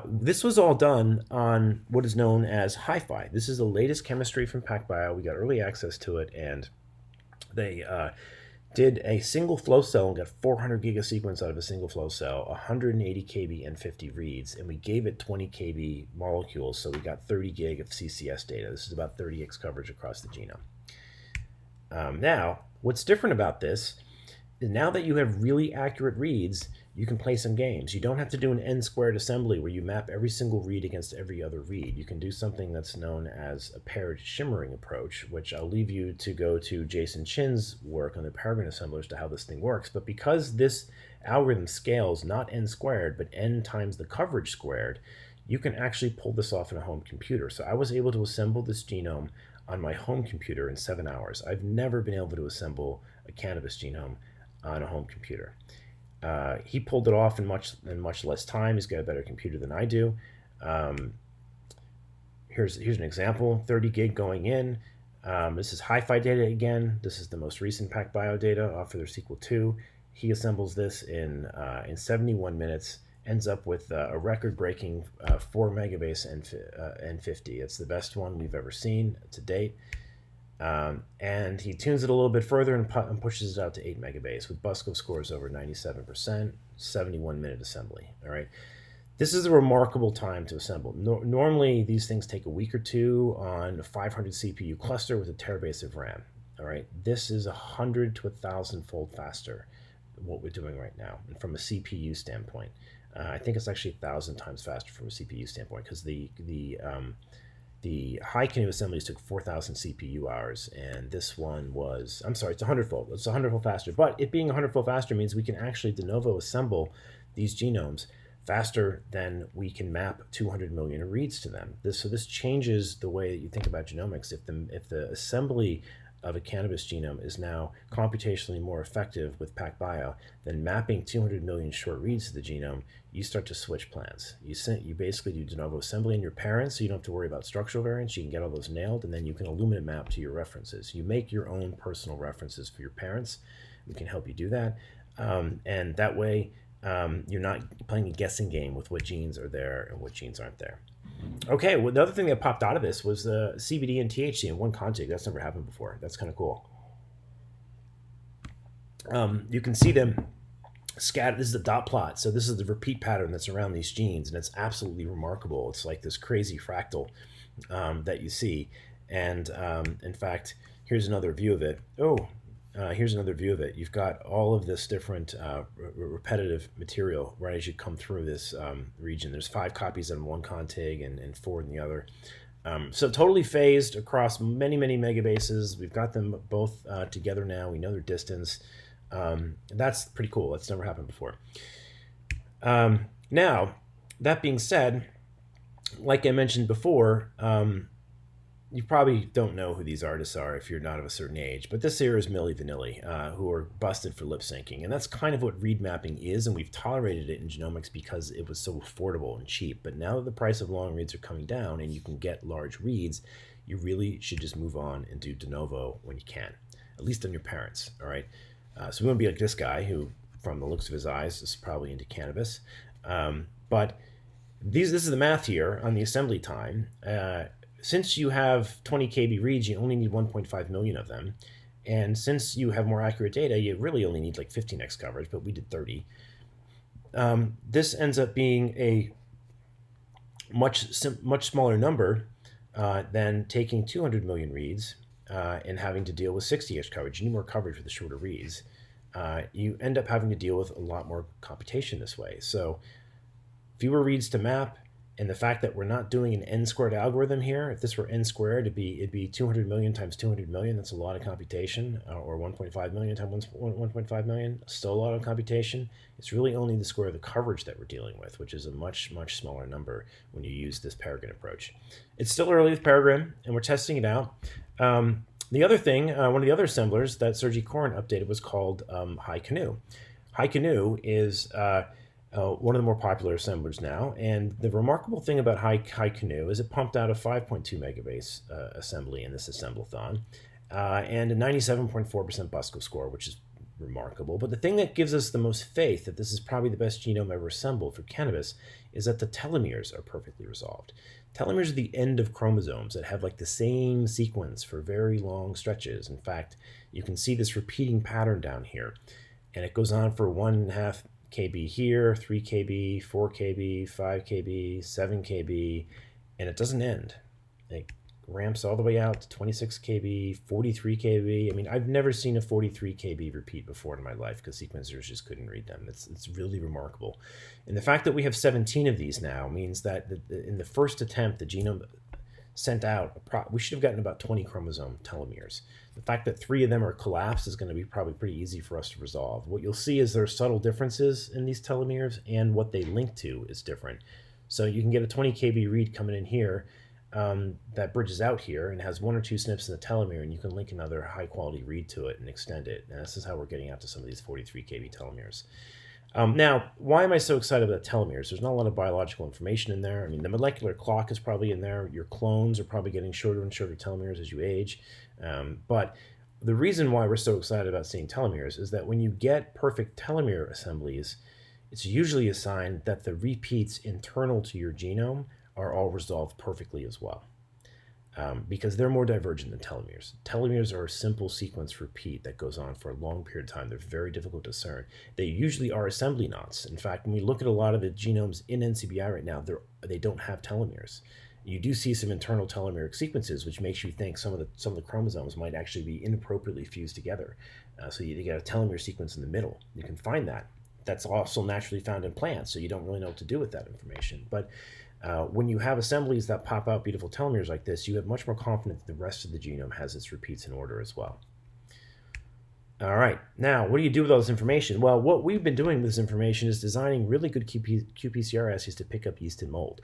this was all done on what is known as HiFi. This is the latest chemistry from PacBio. We got early access to it, and they did a single flow cell and got 400 gig of sequence out of a single flow cell, 180 kb and 50 reads, and we gave it 20 kb molecules, so we got 30 gig of CCS data. This is about 30x coverage across the genome. Now, what's different about this is now that you have really accurate reads, you can play some games. You don't have to do an n-squared assembly where you map every single read against every other read. You can do something that's known as a paired shimmering approach, which I'll leave you to go to Jason Chin's work on the Peregrine assemblers to how this thing works. But because this algorithm scales not n-squared, but n times the coverage squared, you can actually pull this off in a home computer. So I was able to assemble this genome on my home computer in 7 hours. I've never been able to assemble a cannabis genome on a home computer. He pulled it off in much less time. He's got a better computer than I do. Here's an example, 30 gig going in. This is HiFi data again. This is the most recent PacBio data off of their Sequel 2. He assembles this in 71 minutes, ends up with a record-breaking 4 megabase and 50. It's the best one we've ever seen to date. And he tunes it a little bit further and pushes it out to 8 megabase with BUSCO scores over 97%, 71-minute assembly. All right, this is a remarkable time to assemble. Normally, these things take a week or 2 on a 500 CPU cluster with a terabase of RAM. All right, this is 100 to 1,000-fold faster what we're doing right now. And from a CPU standpoint, I think it's actually 1,000 times faster from a CPU standpoint, because the HiCanoe assemblies took 4,000 CPU hours, and this one was, I'm sorry, it's 100-fold. It's 100-fold faster. But it being 100-fold faster means we can actually de novo assemble these genomes faster than we can map 200 million reads to them. So this changes the way that you think about genomics. If the assembly of a cannabis genome is now computationally more effective with PacBio, then mapping 200 million short reads to the genome, you start to switch plans. You basically do de novo assembly in your parents, so you don't have to worry about structural variants. You can get all those nailed, and then you can Illumina map to your references. You make your own personal references for your parents. We can help you do that. And that way, you're not playing a guessing game with what genes are there and what genes aren't there. Okay, well, the other thing that popped out of this was the CBD and THC in one contig. That's never happened before. That's kind of cool. You can see them scattered. This is the dot plot. So this is the repeat pattern that's around these genes, and it's absolutely remarkable. It's like this crazy fractal that you see. And in fact, here's another view of it. Here's another view of it. You've got all of this different repetitive material right as you come through this region. There's 5 copies in one contig and 4 in the other. So totally phased across many, many megabases. We've got them both together now. We know their distance. That's pretty cool. That's never happened before. Now, that being said, like I mentioned before, you probably don't know who these artists are if you're not of a certain age, but this here is Milli Vanilli, who are busted for lip syncing. And that's kind of what read mapping is, and we've tolerated it in genomics because it was so affordable and cheap. But now that the price of long reads are coming down and you can get large reads, you really should just move on and do de novo when you can, at least on your parents, all right? So we want to be like this guy who, from the looks of his eyes, is probably into cannabis. But this is the math here on the assembly time. Since you have 20 kb reads, you only need 1.5 million of them. And since you have more accurate data, you really only need like 15x coverage, but we did 30. This ends up being a much smaller number than taking 200 million reads and having to deal with 60x coverage. You need more coverage for the shorter reads. You end up having to deal with a lot more computation this way. So fewer reads to map, and the fact that we're not doing an n-squared algorithm here, if this were n-squared, it'd be 200 million times 200 million. That's a lot of computation, or 1.5 million times 1.5 million. Still a lot of computation. It's really only the square of the coverage that we're dealing with, which is a much, much smaller number when you use this Peregrine approach. It's still early with Peregrine, and we're testing it out. The other thing, one of the other assemblers that Sergey Koren updated was called HiCanoe. HiCanoe is one of the more popular assemblers now, and the remarkable thing about HiCanoe is it pumped out a 5.2 megabase assembly in this assemblathon, and a 97.4% Busco score, which is remarkable. But the thing that gives us the most faith that this is probably the best genome ever assembled for cannabis is that the telomeres are perfectly resolved. Telomeres are the end of chromosomes that have like the same sequence for very long stretches. In fact, you can see this repeating pattern down here, and it goes on for 1.5 kb here, 3 kb, 4 kb, 5 kb, 7 kb, and it doesn't end. It ramps all the way out to 26 kb, 43 kb. I mean, I've never seen a 43 kb repeat before in my life because sequencers just couldn't read them. It's really remarkable. And the fact that we have 17 of these now means that in the first attempt, the genome sent out, we should have gotten about 20 chromosome telomeres. The fact that 3 of them are collapsed is going to be probably pretty easy for us to resolve. What you'll see is there are subtle differences in these telomeres, and what they link to is different. So you can get a 20 kb read coming in here that bridges out here and has 1 or 2 SNPs in the telomere, and you can link another high quality read to it and extend it. And this is how we're getting out to some of these 43 kb telomeres. Now, why am I so excited about telomeres? There's not a lot of biological information in there. I mean, the molecular clock is probably in there. Your clones are probably getting shorter and shorter telomeres as you age. But the reason why we're so excited about seeing telomeres is that when you get perfect telomere assemblies, it's usually a sign that the repeats internal to your genome are all resolved perfectly as well. Because they're more divergent than telomeres. Telomeres are a simple sequence repeat that goes on for a long period of time. They're very difficult to discern. They usually are assembly knots. In fact, when we look at a lot of the genomes in NCBI right now, they don't have telomeres. You do see some internal telomeric sequences, which makes you think some of the chromosomes might actually be inappropriately fused together. So you get a telomere sequence in the middle. You can find that. That's also naturally found in plants, so you don't really know what to do with that information. But when you have assemblies that pop out beautiful telomeres like this, you have much more confidence that the rest of the genome has its repeats in order as well. All right, now what do you do with all this information? Well, what we've been doing with this information is designing really good qPCR assays to pick up yeast and mold.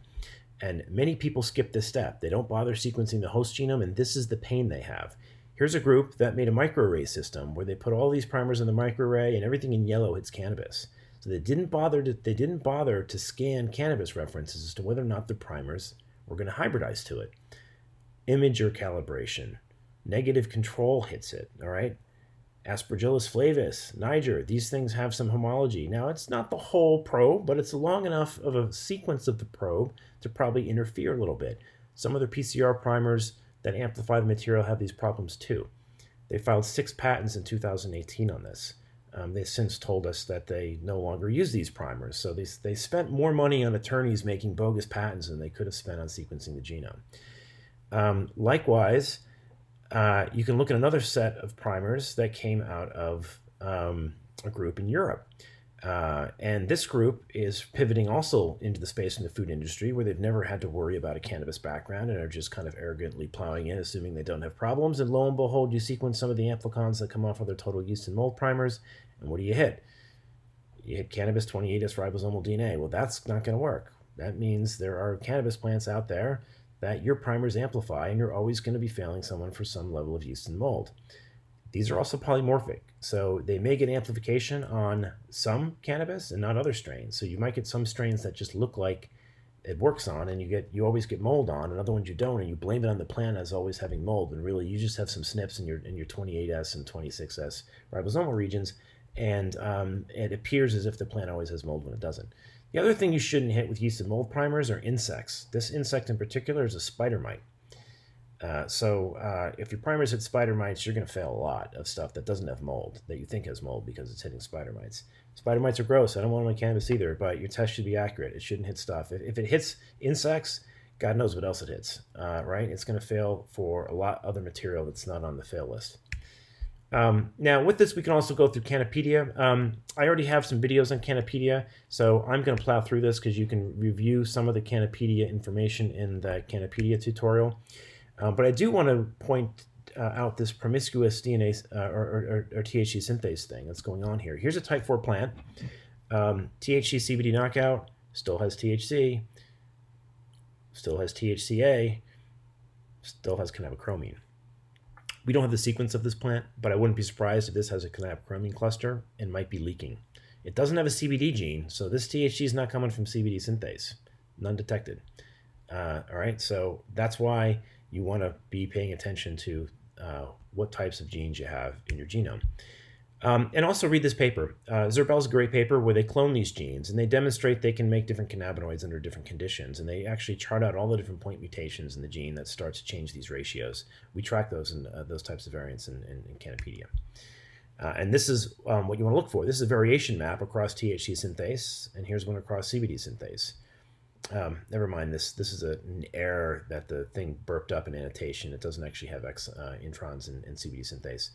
And many people skip this step. They don't bother sequencing the host genome, and this is the pain they have. Here's a group that made a microarray system where they put all these primers in the microarray, and everything in yellow hits cannabis. So they didn't bother to scan cannabis references as to whether or not the primers were going to hybridize to it. Imager calibration, negative control hits it. All right. Aspergillus flavus, Niger, these things have some homology. Now, it's not the whole probe, but it's long enough of a sequence of the probe to probably interfere a little bit. Some other PCR primers that amplify the material have these problems too. They filed 6 patents in 2018 on this. They've since told us that they no longer use these primers. So they spent more money on attorneys making bogus patents than they could have spent on sequencing the genome. Likewise, you can look at another set of primers that came out of a group in Europe. And this group is pivoting also into the space in the food industry where they've never had to worry about a cannabis background and are just kind of arrogantly plowing in, assuming they don't have problems. And lo and behold, you sequence some of the amplicons that come off of their total yeast and mold primers, and what do you hit? You hit cannabis 28S ribosomal DNA. Well, that's not going to work. That means there are cannabis plants out there that your primers amplify, and you're always going to be failing someone for some level of yeast and mold. These are also polymorphic, so they may get amplification on some cannabis and not other strains. So you might get some strains that just look like it works on, and you always get mold on, and other ones you don't, and you blame it on the plant as always having mold, and really you just have some SNPs in your 28S and 26S ribosomal regions, and it appears as if the plant always has mold when it doesn't. The other thing you shouldn't hit with yeast and mold primers are insects. This insect in particular is a spider mite. So if your primers hit spider mites, you're going to fail a lot of stuff that doesn't have mold, that you think has mold because it's hitting spider mites. Spider mites are gross. I don't want them on cannabis either, but your test should be accurate. It shouldn't hit stuff. If it hits insects, God knows what else it hits, right? It's going to fail for a lot of other material that's not on the fail list. Now, with this, we can also go through Cannapedia. I already have some videos on Cannapedia, so I'm going to plow through this because you can review some of the Cannapedia information in the Cannapedia tutorial. But I do want to point out this promiscuous DNA or THC synthase thing that's going on here. Here's a type 4 plant. THC CBD knockout, still has THC, still has THCA, still has cannabichromene. We don't have the sequence of this plant, but I wouldn't be surprised if this has a cannabichromene cluster and might be leaking. It doesn't have a CBD gene, so this THC is not coming from CBD synthase. None detected. All right, so that's why you want to be paying attention to what types of genes you have in your genome. And also read this paper. Zerbel's a great paper where they clone these genes and they demonstrate they can make different cannabinoids under different conditions. And they actually chart out all the different point mutations in the gene that start to change these ratios. We track those in those types of variants in Cannapedia. And this is what you want to look for. This is a variation map across THC synthase, and here's one across CBD synthase. Never mind this. This is an error that the thing burped up in annotation. It doesn't actually have introns in CBD synthase.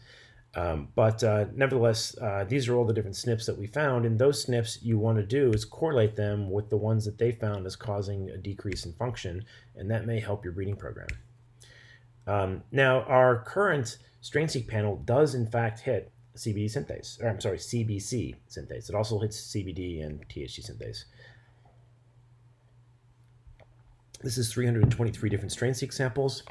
But nevertheless, these are all the different SNPs that we found, and those SNPs you want to do is correlate them with the ones that they found as causing a decrease in function, and that may help your breeding program. Now, our current strain-seq panel does in fact hit CBD synthase, or I'm sorry, CBC synthase. It also hits CBD and THC synthase. This is 323 different strain-seq samples.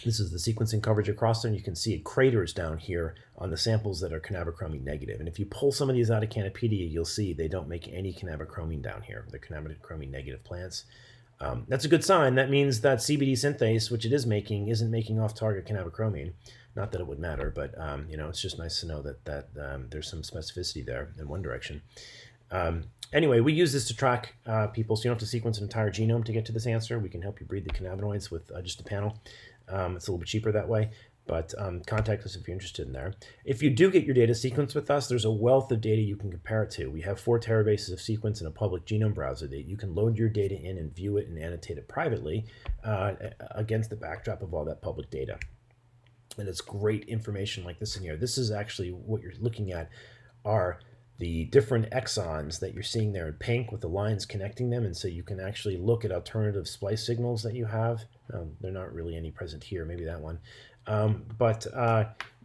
This is the sequencing coverage across them. You can see it craters down here on the samples that are cannabichromene negative. And if you pull some of these out of Cannapedia, you'll see they don't make any cannabichromene down here. They're cannabichromene negative plants. That's a good sign. That means that CBD synthase, which it is making, isn't making off-target cannabichromene. Not that it would matter, but it's just nice to know that there's some specificity there in one direction. Anyway, we use this to track people, so you don't have to sequence an entire genome to get to this answer. We can help you breed the cannabinoids with just a panel. It's a little bit cheaper that way, but contact us if you're interested in there. If you do get your data sequenced with us, there's a wealth of data you can compare it to. We have 4 terabases of sequence in a public genome browser that you can load your data in and view it and annotate it privately against the backdrop of all that public data. And it's great information like this in here. This is actually what you're looking at are the different exons that you're seeing there in pink with the lines connecting them. And so you can actually look at alternative splice signals that you have. They're not really any present here, maybe that one. But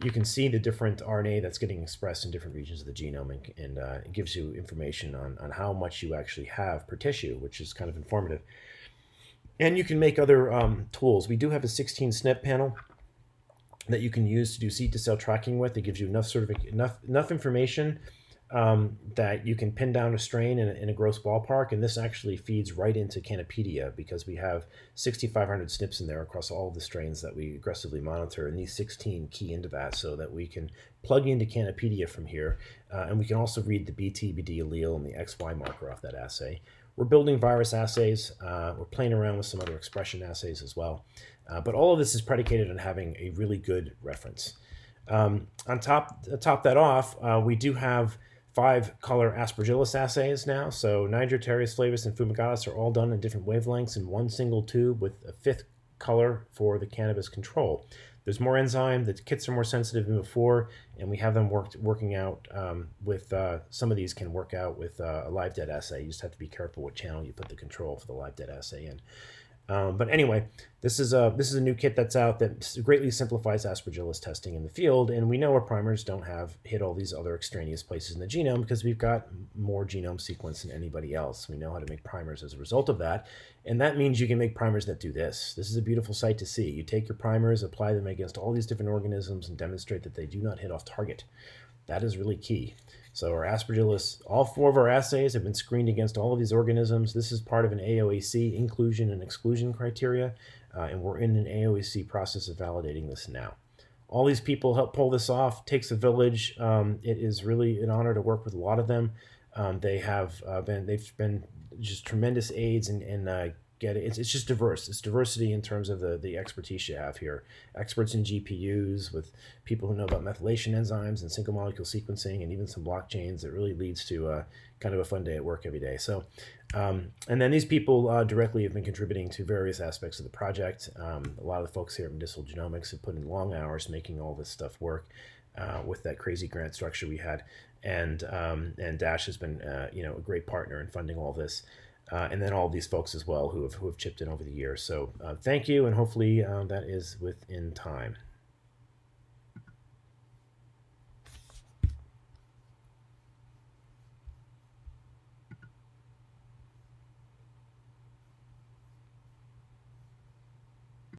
you can see the different RNA that's getting expressed in different regions of the genome, and it gives you information on how much you actually have per tissue, which is kind of informative. And you can make other tools. We do have a 16 SNP panel that you can use to do seed to cell tracking with. It gives you enough information that you can pin down a strain in a gross ballpark, and this actually feeds right into Cannapedia because we have 6,500 SNPs in there across all of the strains that we aggressively monitor, and these 16 key into that so that we can plug into Cannapedia from here, and we can also read the BT/BD allele and the XY marker off that assay. We're building virus assays. We're playing around with some other expression assays as well. But all of this is predicated on having a really good reference. On top that off, we do have 5 color aspergillus assays now. So Niger, Terrace, Flavus, and Fumigatus are all done in different wavelengths in one single tube with a 5th color for the cannabis control. There's more enzyme, the kits are more sensitive than before, and we have them working out with, some of these can work out with a live dead assay. You just have to be careful what channel you put the control for the live dead assay in. But anyway, this is a new kit that's out that greatly simplifies aspergillus testing in the field, and we know our primers don't hit all these other extraneous places in the genome because we've got more genome sequence than anybody else. We know how to make primers as a result of that, and that means you can make primers that do this. This is a beautiful sight to see. You take your primers, apply them against all these different organisms, and demonstrate that they do not hit off target. That is really key. So our aspergillus, all 4 of our assays have been screened against all of these organisms. This is part of an AOAC inclusion and exclusion criteria, and we're in an AOAC process of validating this now. All these people help pull this off. Takes a village. It is really an honor to work with a lot of them. They've been just tremendous aids and it's just diverse. It's diversity in terms of the expertise you have here. Experts in GPUs with people who know about methylation enzymes and single molecule sequencing and even some blockchains. That really leads to kind of a fun day at work every day. So, and then these people directly have been contributing to various aspects of the project. A lot of the folks here at Medicinal Genomics have put in long hours making all this stuff work with that crazy grant structure we had. And Dash has been a great partner in funding all this. And then all these folks as well who have chipped in over the years. So thank you, and hopefully that is within time.